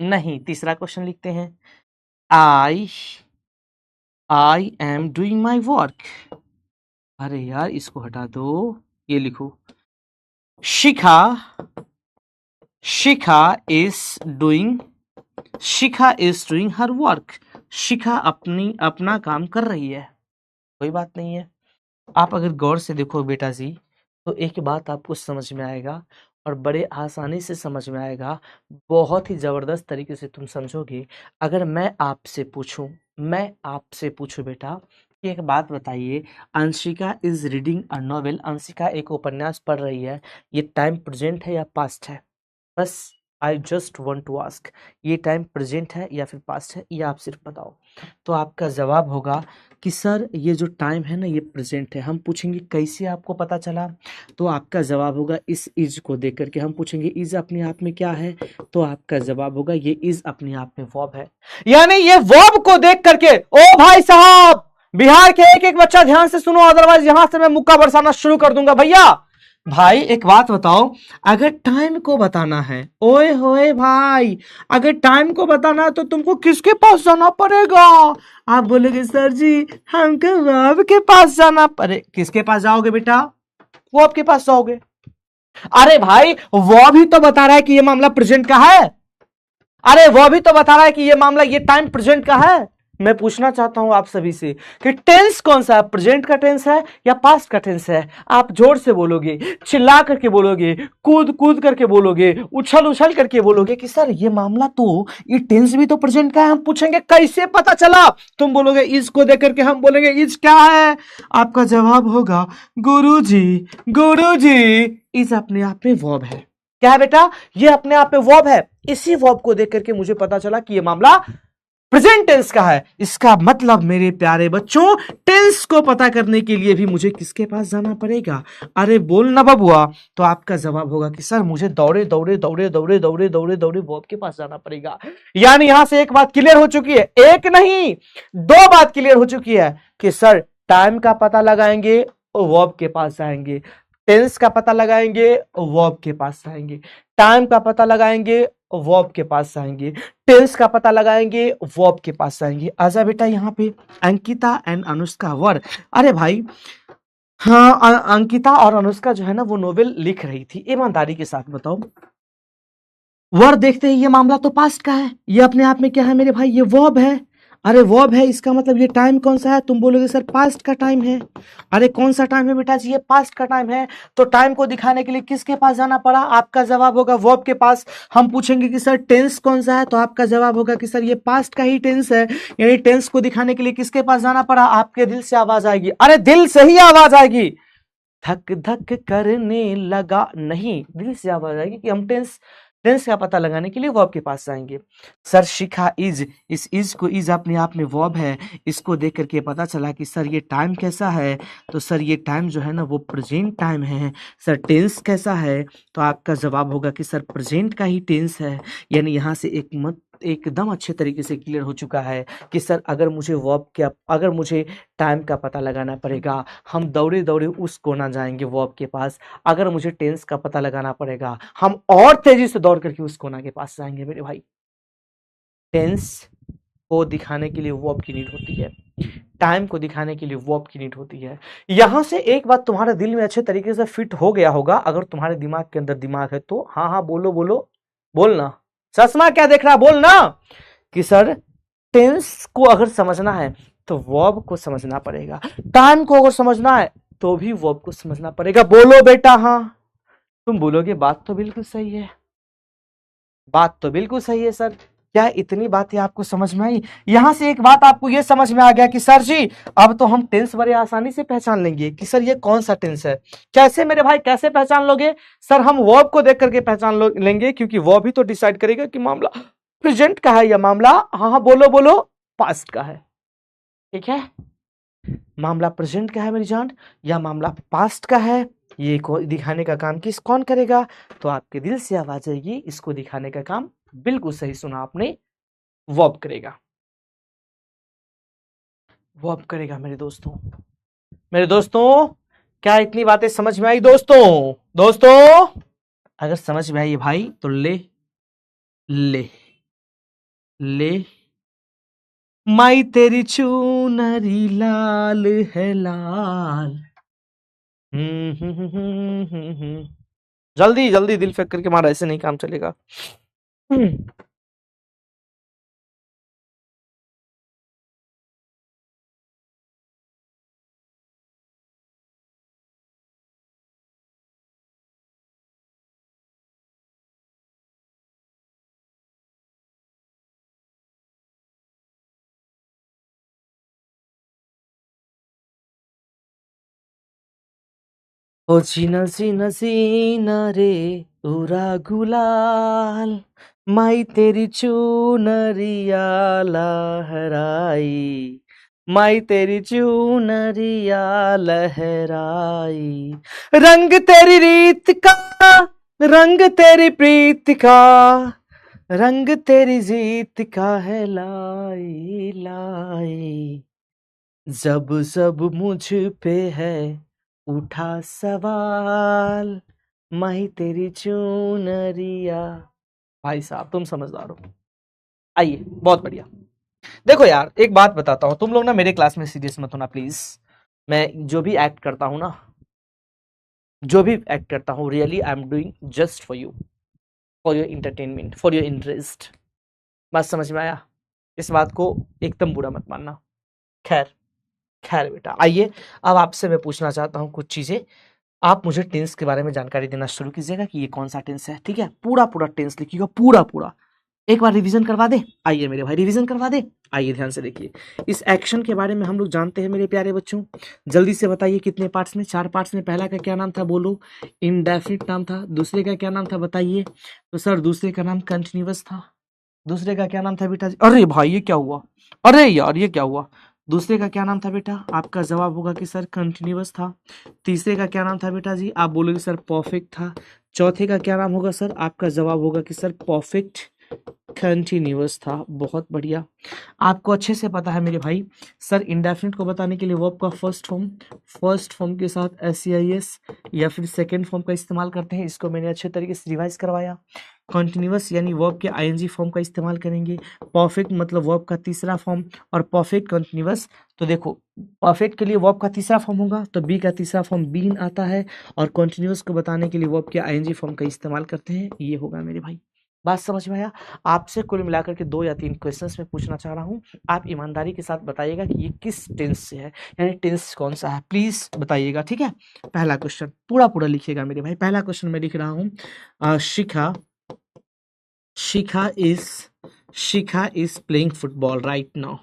नहीं, तीसरा क्वेश्चन लिखते हैं, I am doing my work. अरे यार, इसको हटा दो, ये लिखो, शिखा इज डूइंग हर वर्क, शिखा अपना काम कर रही है। कोई बात नहीं है, आप अगर गौर से देखो बेटा जी, तो एक बात आपको समझ में आएगा और बड़े आसानी से समझ में आएगा, बहुत ही जबरदस्त तरीके से तुम समझोगे। अगर मैं आपसे पूछूं बेटा कि एक बात बताइए, Anshika is reading a novel, Anshika एक उपन्यास पढ़ रही है, ये टाइम प्रेजेंट है या पास्ट है? बस I just want to ask, ये टाइम प्रेजेंट है या फिर पास्ट है, ये आप सिर्फ बताओ। तो आपका जवाब होगा कि सर ये जो टाइम है ना ये प्रेजेंट है। हम पूछेंगे कैसे आपको पता चला, तो आपका जवाब होगा इस इज को देख करके। हम पूछेंगे इज अपने आप में क्या है, तो आपका जवाब होगा ये इज अपने आप में वर्ब है। यानी ये वर्ब को देख करके, ओ भाई साहब बिहार के एक एक बच्चा ध्यान से सुनो, अदरवाइज यहां से मैं मुक्का बरसाना शुरू कर दूंगा। भैया भाई एक बात बताओ, अगर टाइम को बताना है, ओए होए भाई, अगर टाइम को बताना है तो तुमको किसके पास जाना पड़ेगा? आप बोलोगे सर जी हमको वर्ब के पास जाना पड़े। किसके पास जाओगे बेटा? वर्ब के पास जाओगे। अरे भाई वो भी तो बता रहा है कि ये मामला प्रेजेंट का है। अरे वो भी तो बता रहा है कि ये मामला, ये टाइम प्रेजेंट का है। मैं पूछना चाहता हूं आप सभी से कि टेंस कौन सा है, प्रेजेंट का टेंस है या पास्ट का टेंस है? आप जोर से बोलोगे, चिल्ला करके बोलोगे, कूद कूद करके बोलोगे, उछल उछल करके बोलोगे कि सर ये मामला तो, ये टेंस भी तो प्रेजेंट का है। हम पूछेंगे कैसे पता चला, तुम बोलोगे इज को देख करके, हम बोलेंगे इज क्या है? आपका जवाब होगा गुरुजी, गुरुजी इज अपने आप में वर्ब है। क्या है बेटा? ये अपने आप में वर्ब है। इसी वर्ब को देख करके मुझे पता चला कि ये मामला प्रेजेंट टेंस का है। इसका मतलब मेरे प्यारे बच्चों, टेंस को पता करने के लिए भी मुझे किसके पास जाना पड़ेगा? अरे बोल ना बबुआ। तो आपका जवाब होगा कि सर मुझे दौड़े दौड़े दौड़े दौड़े दौड़े दौड़े दौड़े वर्ब के पास जाना पड़ेगा। यानी यहां से एक बात क्लियर हो चुकी है, एक नहीं दो बात क्लियर हो चुकी है कि सर टाइम का पता लगाएंगे और वर्ब के पास जाएंगे, टेंस का पता लगाएंगे वर्ब के पास जाएंगे, टाइम का पता लगाएंगे वर्ब के पास जाएंगे, टेंस का पता लगाएंगे वर्ब के पास जाएंगे। आजा बेटा यहाँ पे अंकिता एंड अनुष्का वर। अरे भाई हाँ, अंकिता और अनुष्का जो है ना वो नोवेल लिख रही थी। ईमानदारी के साथ बताओ, वर देखते ही ये मामला तो पास्ट का है, ये अपने आप में क्या है मेरे भाई? ये वर्ब है। अरे वर्ब है, इसका मतलब ये टाइम कौन सा है? तुम बोलोगे सर पास्ट का टाइम है। अरे कौन सा टाइम है बेटा जी? ये पास्ट का टाइम है। तो टाइम को दिखाने के लिए किसके पास जाना पड़ा? आपका जवाब होगा वर्ब के पास। हम पूछेंगे कि सर टेंस कौन सा है, तो आपका जवाब होगा कि सर ये पास्ट का ही टेंस है। यानी टेंस को दिखाने के लिए किसके पास जाना पड़ा? आपके दिल से आवाज आएगी, अरे दिल से ही आवाज आएगी, धक धक करने लगा नहीं, दिल से आवाज आएगी कि हम टेंस, टेंस का पता लगाने के लिए वर्ब के पास जाएंगे। सर शिखा इज, इस इज को, इज अपने आप में वर्ब है, इसको देख करके पता चला कि सर ये टाइम कैसा है, तो सर ये टाइम जो है ना वो प्रेजेंट टाइम है। सर टेंस कैसा है, तो आपका जवाब होगा कि सर प्रेजेंट का ही टेंस है। यानी यहाँ से एक मत एकदम अच्छे तरीके से क्लियर हो चुका है कि सर अगर मुझे वर्ब के, अगर मुझे टाइम का पता लगाना पड़ेगा, हम दौड़े दौड़े उस कोना जाएंगे वर्ब के पास। अगर मुझे टेंस का पता लगाना पड़ेगा, हम और तेजी से दौड़ करके उस कोना के पास जाएंगे मेरे भाई। टेंस को दिखाने के लिए वर्ब की नीड होती है, टाइम को दिखाने के लिए वर्ब की नीड होती है। यहां से एक बात तुम्हारे दिल में अच्छे तरीके से फिट हो गया होगा, अगर तुम्हारे दिमाग के अंदर दिमाग है तो। हाँ हाँ बोलो बोलो, बोलना। चश्मा क्या देख रहा, बोलना। कि सर टेंस को अगर समझना है तो वर्ब को समझना पड़ेगा, टाइम को अगर समझना है तो भी वर्ब को समझना पड़ेगा। बोलो बेटा हाँ। तुम बोलोगे बात तो बिल्कुल सही है, बात तो बिल्कुल सही है सर। क्या इतनी बातें आपको समझ में आई? यहां से एक बात आपको यह समझ में आ गया कि सर जी अब तो हम टेंस बड़े आसानी से पहचान लेंगे कि सर ये कौन सा टेंस है। कैसे मेरे भाई, कैसे पहचान लोगे? सर हम वर्ब को देख करके पहचान लेंगे, क्योंकि वर्ब ही तो डिसाइड करेगा कि मामला प्रेजेंट का है या मामला, हाँ हाँ बोलो बोलो, पास्ट का है। ठीक है, मामला प्रेजेंट का है मेरी जान या मामला पास्ट का है, ये को दिखाने का काम किस कौन करेगा? तो आपके दिल से आवाज आएगी, इसको दिखाने का काम, बिल्कुल सही सुना आपने, वर्ब करेगा। वर्ब करेगा मेरे दोस्तों। मेरे दोस्तों क्या इतनी बातें समझ में आई दोस्तों? दोस्तों अगर समझ में आई भाई तो ले ले ले, माई तेरी चूनरी लाल है लाल। जल्दी जल्दी दिल फेंक करके मारा, ऐसे नहीं काम चलेगा। ओ जीना जीना जीना रे उरा गुलाल, माई तेरी चूनरिया लहराई, माई तेरी चूनरिया लहराई, रंग तेरी रीत का, रंग तेरी प्रीत का, रंग तेरी जीत का है लाई लाई, जब जब मुझ पे है उठा सवाल, माही तेरी चूनरिया। भाई साहब तुम समझदार हो। आइए बहुत बढ़िया। देखो यार एक बात बताता हूँ, तुम लोग ना मेरे क्लास में सीरियस मत होना प्लीज। मैं जो भी एक्ट करता हूँ ना, जो भी एक्ट करता हूँ, really I am doing just for your entertainment, for your interest. बात समझ में आया? इस बात को एकदम बुरा मत मानना। खैर खैर बेटा, आइए अब आपसे मैं पूछना चाहता हूँ कुछ चीजें। आप मुझे टेंस के बारे में जानकारी देना शुरू कीजिएगा कि ये कौन सा टेंस है, ठीक है? पूरा पूरा टेंस लिखिएगा, पूरा पूरा। एक बार रिवीजन करवा दे। आइए मेरे भाई रिवीजन करवा दे। आइए ध्यान से देखिए, इस एक्शन के बारे में हम लोग जानते हैं मेरे प्यारे बच्चों। जल्दी से बताइए कितने पार्ट्स में? 4 पार्ट्स में। पहला का क्या नाम था बोलो? इंडेफिनिट नाम था। दूसरे का क्या नाम था बताइए? तो सर दूसरे का नाम कंटिन्यूअस था। दूसरे का क्या नाम था बेटा? अरे भाई ये क्या हुआ? अरे यार ये क्या हुआ? दूसरे का क्या नाम था बेटा? आपका जवाब होगा कि सर कंटिन्यूअस था। तीसरे का क्या नाम था बेटा जी? आप बोलोगे सर परफेक्ट था। चौथे का क्या नाम होगा सर? आपका जवाब होगा कि सर परफेक्ट कंटिन्यूअस था। बहुत बढ़िया, आपको अच्छे से पता है मेरे भाई। सर इंडेफिनिट को बताने के लिए वर्ब का फर्स्ट फॉर्म के साथ एस या फिर सेकेंड फॉर्म का इस्तेमाल करते हैं। इसको मैंने अच्छे तरीके से रिवाइज करवाया। कॉन्टिन्यूअस यानी वर्ब के आईएनजी फॉर्म का इस्तेमाल करेंगे। परफेक्ट मतलब वर्ब का तीसरा फॉर्म, और परफेक्ट कंटिन्यूअस। तो देखो परफेक्ट के लिए वर्ब का तीसरा फॉर्म होगा तो बी का तीसरा फॉर्म बीन आता है, और कॉन्टिन्यूअस को बताने के लिए वर्ब के आईएनजी फॉर्म का इस्तेमाल करते हैं। ये होगा मेरे भाई। बात समझ में आया? आपसे कुल मिलाकर के 2 या 3 क्वेश्चंस में पूछना चाह रहा हूँ। आप ईमानदारी के साथ बताइएगा कि ये किस टेंस से है, यानी टेंस कौन सा है, प्लीज बताइएगा, ठीक है? पहला क्वेश्चन पूरा पूरा लिखिएगा मेरे भाई। पहला क्वेश्चन मैं लिख रहा हूँ, Shikha Shikha is playing football right now.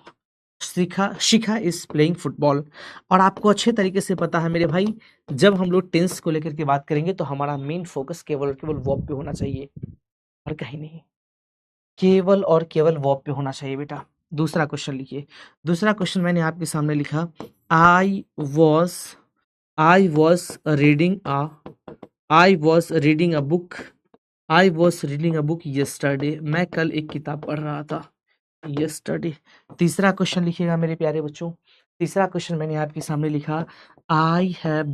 Shikha is playing football. और आपको अच्छे तरीके से पता है मेरे भाई, जब हम लोग टेंस को लेकर के बात करेंगे तो हमारा मेन फोकस केवल और केवल वर्ब पे होना चाहिए और कहीं नहीं। केवल और केवल वर्ब पे होना चाहिए बेटा। दूसरा क्वेश्चन लिखिए। दूसरा क्वेश्चन मैंने आपके सामने लिखा, I was I was reading a I was reading a book I was reading a book yesterday. मैं कल एक किताब पढ़ रहा था। यस्टरडे। तीसरा क्वेश्चन लिखिएगा मेरे प्यारे बच्चों। तीसरा क्वेश्चन मैंने आपके सामने लिखा, I have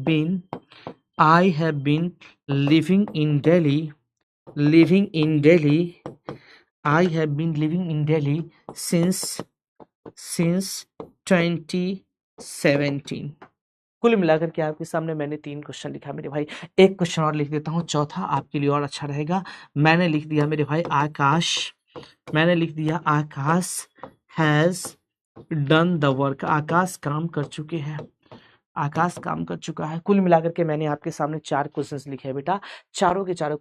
been living in Delhi I have been living in Delhi since 2017। कुल मिलाकर के आपके सामने मैंने 3 क्वेश्चन लिखा मेरे भाई। एक क्वेश्चन और लिख देता हूँ, चौथा आपके लिए और अच्छा रहेगा। मैंने लिख दिया मेरे भाई आकाश हैज डन द वर्क। आकाश काम कर चुके हैं। आकाश काम कर चुका है। कुल मिलाकर के मैंने आपके सामने 4 क्वेश्चंस लिखे हैं बेटा। चारों के चारों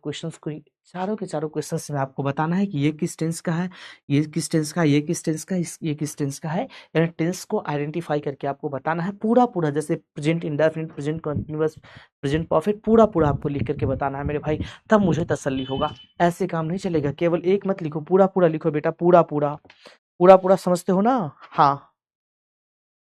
क्वेश्चंस में आपको बताना है कि ये किस टेंस का है, ये किस टेंस का, ये किस टेंस का, ये किस टेंस का है। यानी टेंस को आइडेंटिफाई करके आपको बताना है पूरा पूरा, जैसे present indefinite, present continuous, present perfect, पूरा पूरा आपको लिख करके बताना है मेरे भाई। तब मुझे तसल्ली होगा। ऐसे काम नहीं चलेगा, केवल एक मत लिखो, पूरा पूरा लिखो बेटा। पूरा पूरा पूरा पूरा समझते हो ना? हाँ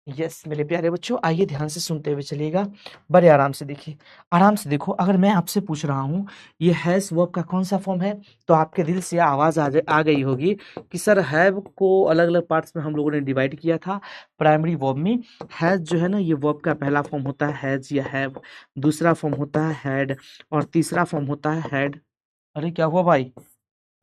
यस मेरे प्यारे बच्चों, आइए ध्यान से सुनते हुए चलिएगा। बड़े आराम से देखिए, आराम से देखो। अगर मैं आपसे पूछ रहा हूँ ये हैज वर्ब का कौन सा फॉर्म है, तो आपके दिल से आवाज आ गई होगी कि सर हैव को अलग अलग पार्ट्स में हम लोगों ने डिवाइड किया था प्राइमरी वर्ब में। हैज जो है ना, ये वर्ब का पहला फॉर्म होता है हैज या हैव, दूसरा फॉर्म होता है हैड, और तीसरा फॉर्म होता है हैड। अरे क्या हुआ भाई?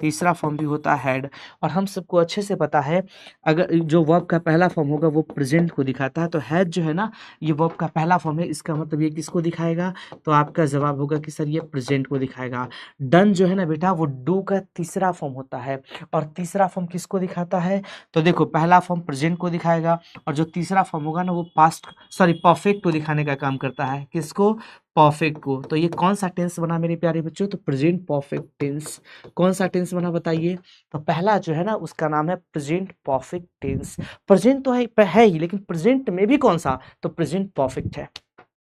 तीसरा फॉर्म भी होता है हैड। और हम सबको अच्छे से पता है, अगर जो वर्ब का पहला फॉर्म होगा वो प्रेजेंट को दिखाता है, तो हैड जो है ना, ये वर्ब का पहला फॉर्म है। इसका मतलब ये किसको दिखाएगा? तो आपका जवाब होगा कि सर ये प्रेजेंट को दिखाएगा। डन जो है ना बेटा, वो डू का तीसरा फॉर्म होता है, और तीसरा फॉर्म किसको दिखाता है? तो देखो पहला फॉर्म प्रेजेंट को दिखाएगा, और जो तीसरा फॉर्म होगा ना वो परफेक्ट को दिखाने का काम करता है। किसको? परफेक्ट को। तो ये कौन सा टेंस बना मेरे प्यारे बच्चों? तो प्रेजेंट परफेक्ट टेंस। कौन सा टेंस बना बताइए? तो पहला जो है ना उसका नाम है प्रेजेंट परफेक्ट टेंस। प्रेजेंट तो है ही, लेकिन प्रेजेंट में भी कौन सा? तो प्रेजेंट परफेक्ट है।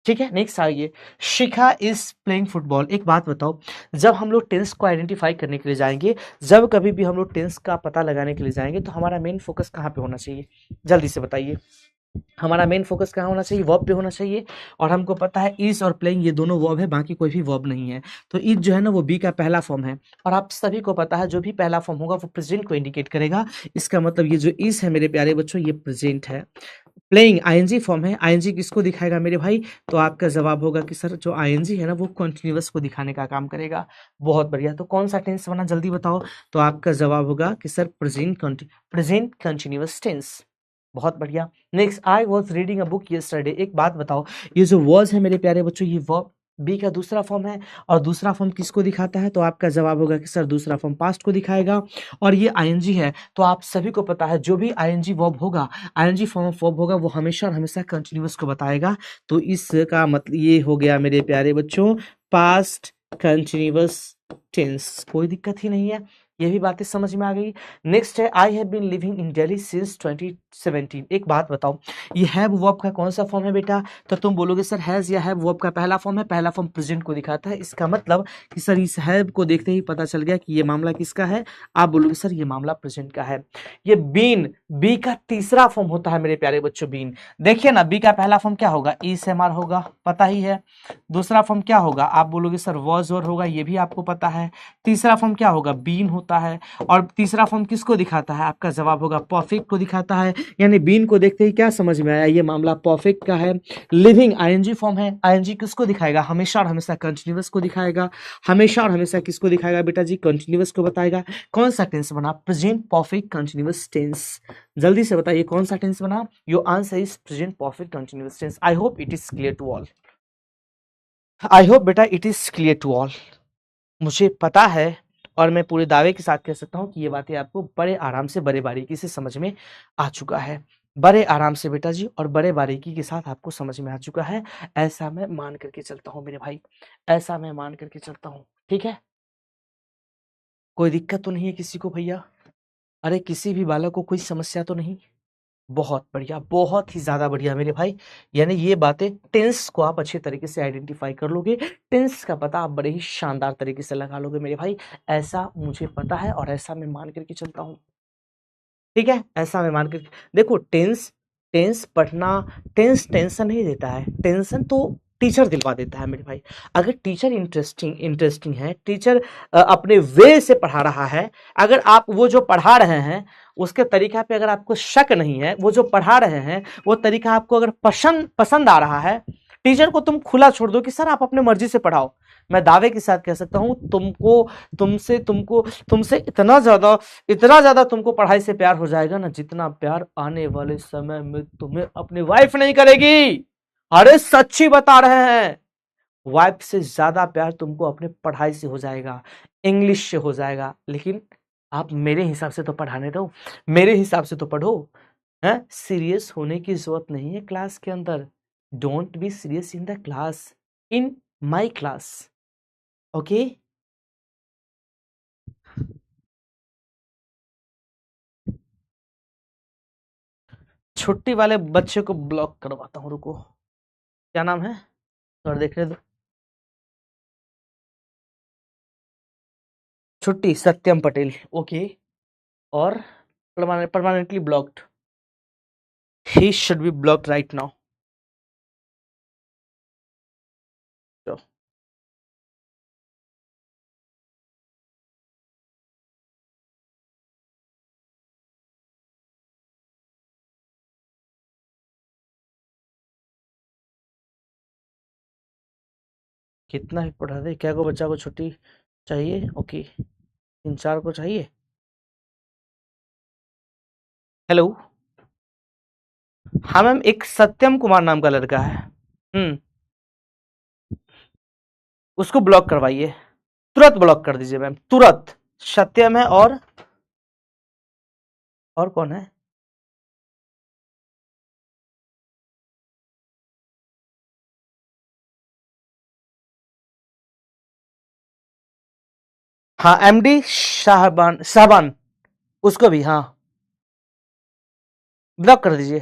ठीक है, नेक्स्ट आइए, शिखा इज प्लेइंग फुटबॉल। एक बात बताओ, जब हम लोग टेंस को आइडेंटिफाई करने के लिए जाएंगे, जब कभी भी हम लोग टेंस का पता लगाने के लिए जाएंगे, तो हमारा मेन फोकस कहाँ पे होना चाहिए? जल्दी से बताइए, हमारा मेन फोकस कहाँ होना चाहिए? वर्ब पे होना चाहिए। और हमको पता है इज और प्लेइंग ये दोनों वर्ब है, बाकी कोई भी वर्ब नहीं है। तो इज जो है ना वो बी का पहला फॉर्म है, और आप सभी को पता है जो भी पहला फॉर्म होगा वो प्रेजेंट को इंडिकेट करेगा। इसका मतलब ये जो इज है मेरे प्यारे बच्चों, ये प्रेजेंट है। प्लेइंग आईएनजी फॉर्म है, आईएनजी किसको दिखाएगा मेरे भाई? तो आपका जवाब होगा कि सर जो आईएनजी है ना वो कंटिन्यूअस को दिखाने का काम करेगा। बहुत बढ़िया, तो कौन सा टेंस बना जल्दी बताओ? तो आपका जवाब होगा कि सर प्रेजेंट कंटिन्यूअस टेंस। बहुत बढ़िया। Next, I was reading a book yesterday. एक बात बताओ, ये जो वॉज है मेरे प्यारे बच्चों, ये वर्ब बी का दूसरा फॉर्म है, और दूसरा फॉर्म किसको दिखाता है? तो आपका जवाब होगा कि सर दूसरा फॉर्म पास्ट को दिखाएगा। और ये आईएनजी है, तो आप सभी को पता है जो भी आईएनजी वर्ब होगा, आईएनजी फॉर्म ऑफ वर्ब होगा, वो हमेशा और हमेशा कंटिन्यूअस को बताएगा। तो इसका मतलब ये हो गया मेरे प्यारे बच्चों पास्ट कंटिन्यूअस टेंस। कोई दिक्कत ही नहीं है, ये भी बातें समझ में आ गई। नेक्स्ट है, I have been living in Delhi since 2017। एक बात बताओ, ये हैव वर्ब का कौन सा फॉर्म है बेटा? तो तुम बोलोगे सर हैज या हैव वर्ब का पहला फॉर्म है, पहला फॉर्म प्रेजेंट को दिखाता है। इसका मतलब कि सर इस हैव को देखते ही पता चल गया कि ये मामला किसका है। आप बोलोगे सर ये मामला प्रेजेंट का है। ये बीन बी का तीसरा फॉर्म होता है मेरे प्यारे बच्चों, बीन। देखिए ना, बी का पहला फॉर्म क्या होगा? इज एम आर होगा, पता ही है। दूसरा फॉर्म क्या होगा? आप बोलोगे सर वॉज और होगा, ये भी आपको पता है। तीसरा फॉर्म क्या होगा? बीन होता है। और तीसरा फॉर्म किसको दिखाता है? आपका जवाब होगा परफेक्ट को दिखाता है। यानी बीन को देखते ही क्या समझ में आया? ये मामला परफेक्ट का है। लिविंग आईएनजी फॉर्म है, आईएनजी किसको दिखाएगा? हमेशा और हमेशा कंटिन्यूअस को दिखाएगा। हमेशा और हमेशा किसको दिखाएगा बेटा जी? कंटिन्यूअस को बताएगा। कौन सा टेंस बना? Present perfect continuous tense. जल्दी से बताइए कौन सा टेंस बना? Your answer is present perfect continuous tense. I hope it is clear to all. I hope बेटा it is clear to all. मुझे पता है और मैं पूरे दावे के साथ कह सकता हूँ कि ये बातें आपको बड़े आराम से, बड़े बारीकी से समझ में आ चुका है। बड़े आराम से बेटा जी और बड़े बारीकी के साथ आपको समझ में आ चुका है। ऐसा मैं मान करके चलता हूँ मेरे भाई, ऐसा मैं मान करके चलता हूँ। ठीक है, कोई दिक्कत तो नहीं है किसी को भैया? अरे किसी भी बालक को कोई समस्या तो नहीं? बहुत बढ़िया, बहुत ही ज्यादा बढ़िया मेरे भाई। यानी ये बातें, टेंस को आप अच्छे तरीके से आइडेंटिफाई कर लोगे, टेंस का पता आप बड़े ही शानदार तरीके से लगा लोगे मेरे भाई। ऐसा मुझे पता है और ऐसा मैं मान करके चलता हूँ। ठीक है, ऐसा मैं मान करके देखो, टेंस टेंस पढ़ना, टेंस टेंशन नहीं देता है, टेंशन तो टीचर दिलवा देता है मेरे भाई। अगर टीचर इंटरेस्टिंग इंटरेस्टिंग है, टीचर अपने वे से पढ़ा रहा है, अगर आप वो जो पढ़ा रहे हैं उसके तरीका पे अगर आपको शक नहीं है, वो जो पढ़ा रहे हैं वो तरीका आपको अगर पसंद पसंद आ रहा है, टीचर को तुम खुला छोड़ दो कि सर आप अपने मर्जी से पढ़ाओ। मैं दावे के साथ कह सकता हूं तुमको तुमसे तुमको तुमसे इतना ज्यादा तुमको पढ़ाई से प्यार हो जाएगा ना, जितना प्यार आने वाले समय में तुम्हें अपनी वाइफ नहीं करेगी। अरे सच्ची बता रहे हैं, वाइफ से ज्यादा प्यार तुमको अपने पढ़ाई से हो जाएगा, इंग्लिश से हो जाएगा। लेकिन आप मेरे हिसाब से तो पढ़ाने दो, मेरे हिसाब से तो पढ़ो। है, सीरियस होने की जरूरत नहीं है क्लास के अंदर। Don't be serious in the class, in my class. Okay, छुट्टी वाले बच्चे को ब्लॉक करवाता हूँ, रुको। क्या नाम है और देखने दो। छुट्टी सत्यम पटेल, ओके। और permanently blocked, he should be blocked right now. कितना भी पढ़ा दे, क्या को बच्चा को छुट्टी चाहिए? ओके, 3-4 को चाहिए। हेलो, हाँ मैम, एक सत्यम कुमार नाम का लड़का है। हम्म, उसको ब्लॉक करवाइए, तुरंत ब्लॉक कर दीजिए मैम, तुरंत। सत्यम है और कौन है? हाँ, एमडी शाहबान शाहबान, उसको भी हाँ ब्लॉक कर दीजिए।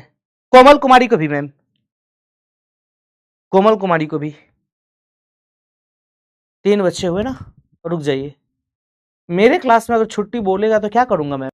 कोमल कुमारी को भी मैम, कोमल कुमारी को भी। 3 बच्चे हुए ना, रुक जाइए। मेरे क्लास में अगर छुट्टी बोलेगा तो क्या करूंगा मैं?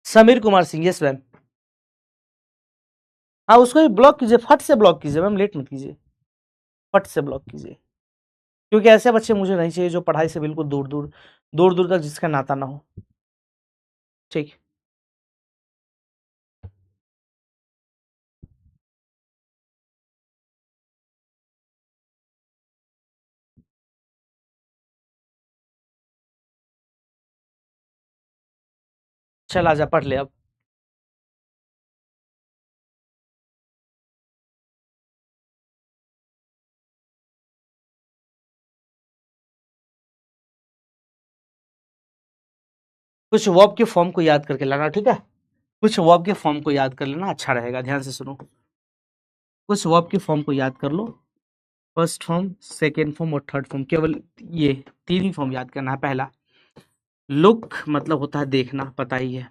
Sameer Kumar Singh, yes ma'am. हाँ, उसको भी ब्लॉक कीजिए, फट से ब्लॉक कीजिए मैम, लेट मत कीजिए, फट से ब्लॉक कीजिए, क्योंकि ऐसे बच्चे मुझे नहीं चाहिए जो पढ़ाई से बिल्कुल दूर दूर दूर दूर तक जिसका नाता ना हो। ठीक। चल आजा, पढ़ ले अब। कुछ वर्ब के फॉर्म को याद करके लाना, ठीक है? कुछ वर्ब के फॉर्म को याद कर लेना, अच्छा रहेगा। ध्यान से सुनो, कुछ वर्ब के फॉर्म को याद कर लो। फर्स्ट फॉर्म, सेकेंड फॉर्म और थर्ड फॉर्म, केवल ये 3 ही फॉर्म याद करना है। पहला लुक मतलब होता है देखना, पता ही है।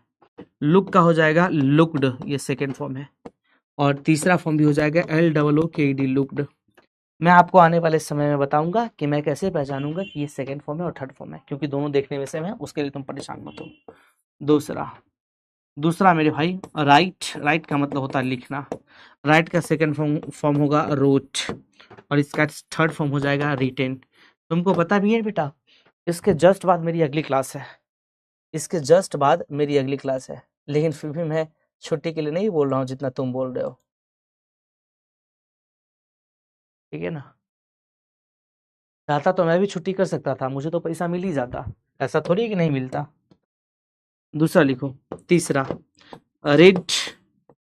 लुक का हो जाएगा लुक्ड, ये सेकेंड फॉर्म है। और तीसरा फॉर्म भी हो जाएगा LOOKED, लुक्ड। मैं आपको आने वाले समय में बताऊंगा कि मैं कैसे पहचानूंगा कि ये सेकेंड फॉर्म है और थर्ड फॉर्म है, क्योंकि दोनों देखने में सेम है, उसके लिए तुम परेशान मत हो। दूसरा दूसरा मेरे भाई, राइट। राइट का मतलब होता है लिखना। राइट का सेकंड फॉर्म होगा रोट, और इसका थर्ड फॉर्म हो जाएगा रिटेन। तुमको पता भी है बेटा, इसके जस्ट बाद मेरी अगली क्लास है, इसके जस्ट बाद मेरी अगली क्लास है, लेकिन फिर भी मैं छुट्टी के लिए नहीं बोल रहा हूँ जितना तुम बोल रहे हो, ठीक है ना? चाहता तो मैं भी छुट्टी कर सकता था, मुझे तो पैसा मिल ही जाता, ऐसा थोड़ी है कि नहीं मिलता। दूसरा लिखो। तीसरा रेड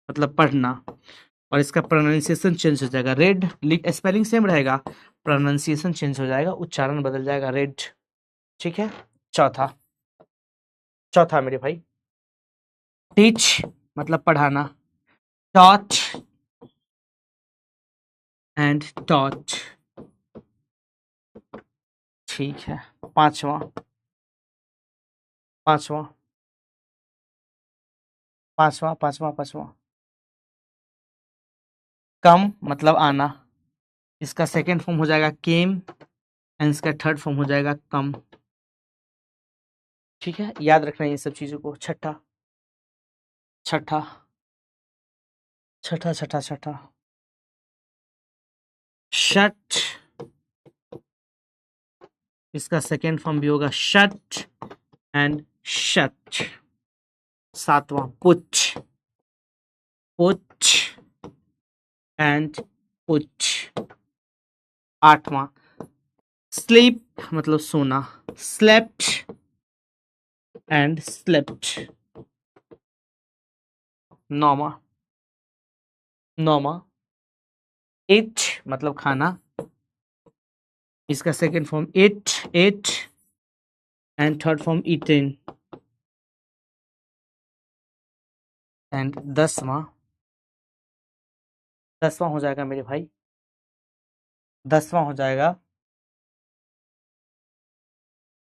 मतलब पढ़ना, और इसका प्रोनाउंसिएशन चेंज हो जाएगा। रेड लिख, स्पेलिंग सेम रहेगा, प्रोनाउंसिएशन चेंज हो जाएगा, उच्चारण बदल जाएगा, रेड। ठीक है। चौथा चौथा मेरे भाई, टीच मतलब पढ़ाना। Taught and taught. ठीक है। पांचवा पांचवा पांचवा पांचवा पांचवा, कम मतलब आना। इसका सेकेंड फॉर्म हो जाएगा केम, एंड इसका थर्ड फॉर्म हो जाएगा कम। ठीक है, याद रखना ये सब चीजों को। छठा छठा छठा छठा छठा, शट। इसका सेकेंड फॉर्म भी होगा शट एंड शट। सातवां पुच, पुच एंड पुच। आठवां स्लीप मतलब सोना, स्लेप्ट एंड स्लेप्ट। नौवां नौवां इट मतलब खाना। इसका second form it, it and third form eaten. And दसवां दसवां हो जाएगा मेरे भाई, दसवां हो जाएगा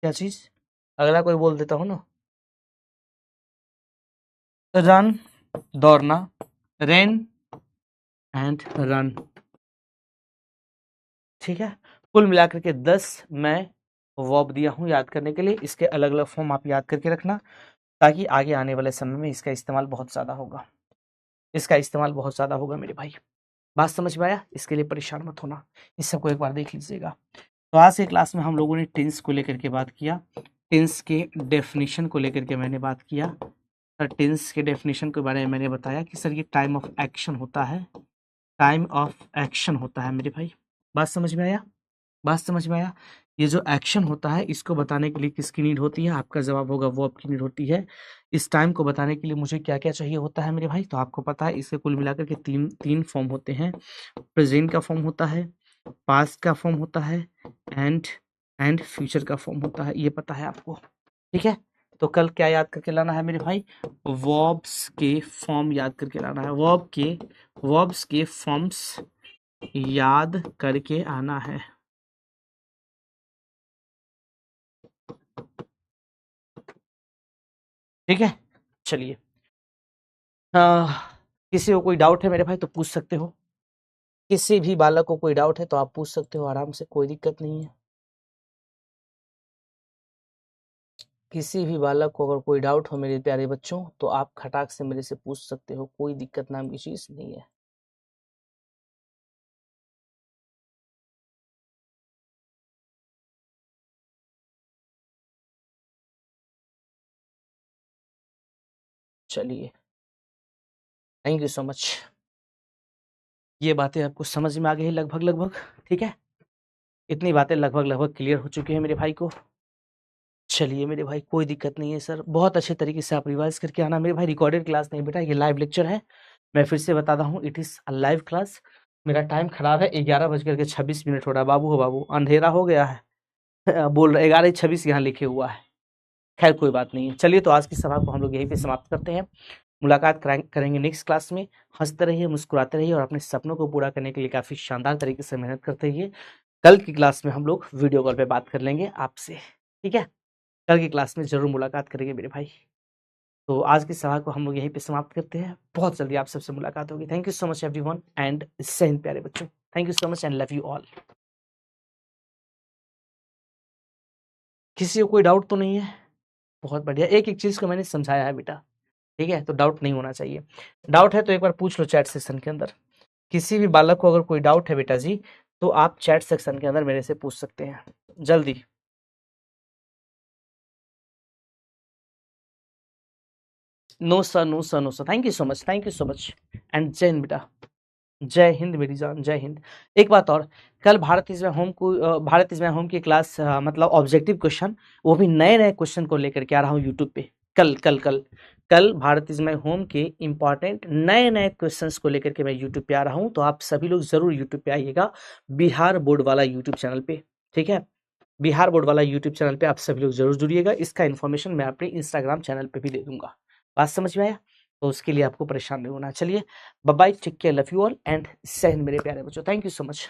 क्या चीज, अगला कोई बोल देता हूँ ना, रन दौड़ना, रेन एंड रन। ठीक है, कुल मिलाकर के 10 मैं वर्ब दिया हूँ याद करने के लिए। इसके अलग अलग फॉर्म आप याद करके रखना, ताकि आगे आने वाले समय में इसका इस्तेमाल बहुत ज़्यादा होगा, इसका इस्तेमाल बहुत ज़्यादा होगा मेरे भाई। बात समझ में आया? इसके लिए परेशान मत होना, इस सबको एक बार देख लीजिएगा। तो आज के क्लास में हम लोगों ने टेंस को लेकर के बात किया, टेंस के डेफिनेशन को लेकर के मैंने बात किया। सर टेंस के डेफिनेशन के बारे में मैंने बताया कि सर ये टाइम ऑफ एक्शन होता है, टाइम ऑफ एक्शन होता है मेरे भाई। बात समझ में आया? बात समझ में आया? ये जो एक्शन होता है इसको बताने के लिए किसकी नीड होती है? आपका जवाब होगा वो आपकी नीड होती है। इस टाइम को बताने के लिए मुझे क्या क्या चाहिए होता है मेरे भाई? तो आपको पता है इसके कुल मिलाकर के तीन फॉर्म होते हैं। प्रेजेंट का फॉर्म होता है, पास्ट का फॉर्म होता है, एंड एंड फ्यूचर का फॉर्म होता है, ये पता है आपको, ठीक है। तो कल क्या याद करके लाना है मेरे भाई, वर्ब्स के फॉर्म याद करके लाना है, वर्ब्स के फॉर्म्स याद करके आना है। ठीक है, चलिए। किसी को कोई डाउट है मेरे भाई तो पूछ सकते हो, किसी भी बालक को कोई डाउट है तो आप पूछ सकते हो आराम से, कोई दिक्कत नहीं है। किसी भी बालक को अगर कोई डाउट हो मेरे प्यारे बच्चों तो आप खटाक से मेरे से पूछ सकते हो, कोई दिक्कत नाम की चीज नहीं है। चलिए, थैंक यू सो मच। ये बातें आपको समझ में आ गई है लगभग लगभग, ठीक है। इतनी बातें लगभग लगभग क्लियर हो चुकी है मेरे भाई को। चलिए मेरे भाई, कोई दिक्कत नहीं है सर, बहुत अच्छे तरीके से आप रिवाइज करके आना मेरे भाई। रिकॉर्डेड क्लास नहीं बेटा, ये लाइव लेक्चर है। मैं फिर से बता रहा हूँ, it is a live class. मेरा टाइम खराब है, 11:26 हो रहा है। बाबू हो बाबू, अंधेरा हो गया है। बोल रहे 11:26 यहाँ लिखे हुआ है। खैर कोई बात नहीं है। चलिए, तो आज की सभा को हम लोग यहीं पे समाप्त करते हैं। मुलाकात करेंगे नेक्स्ट क्लास में। हंसते रहिए, मुस्कुराते रहिए और अपने सपनों को पूरा करने के लिए काफी शानदार तरीके से मेहनत करते रहिए। कल की क्लास में हम लोग वीडियो कॉल पे बात कर लेंगे आपसे, ठीक है। कल की क्लास में जरूर मुलाकात करेंगे मेरे भाई। तो आज की सभा को हम लोग यहीं पे समाप्त करते हैं। बहुत जल्दी आप सबसे मुलाकात होगी। Thank you so much everyone and Jai Hind प्यारे बच्चों। Thank you so much and love you all. किसी को कोई डाउट तो नहीं है? बहुत बढ़िया, एक एक चीज को मैंने समझाया है बेटा, ठीक है। तो डाउट नहीं होना चाहिए। डाउट है तो एक बार पूछ लो चैट सेक्शन के अंदर। किसी भी बालक को अगर कोई डाउट है बेटा जी, तो आप चैट सेक्शन के अंदर मेरे से पूछ सकते हैं जल्दी। No sir, no sir, no sir. Thank you so much, thank you so much and Jai Hind बेटा। जय हिंद मेरी जान, जय हिंद। एक बात और, कल भारत इज माय होम की क्लास, मतलब ऑब्जेक्टिव क्वेश्चन, वो भी नए नए क्वेश्चन को लेकर के आ रहा हूँ यूट्यूब पे। कल कल कल कल भारत इज माय होम के इंपॉर्टेंट नए नए क्वेश्चंस को लेकर के मैं यूट्यूब पे आ रहा हूँ। तो आप सभी लोग जरूर यूट्यूब पे आइएगा, बिहार बोर्ड वाला यूट्यूब चैनल पे, ठीक है। बिहार बोर्ड वाला यूट्यूब चैनल पे आप सभी लोग जरूर जुड़िएगा। इसका इन्फॉर्मेशन मैं अपने इंस्टाग्राम चैनल पे भी दे दूंगा। बात समझ में आया? तो उसके लिए आपको परेशान नहीं होना। चलिए, bye bye, take care, love you all and Jai Hind मेरे प्यारे बच्चों। Thank you so much.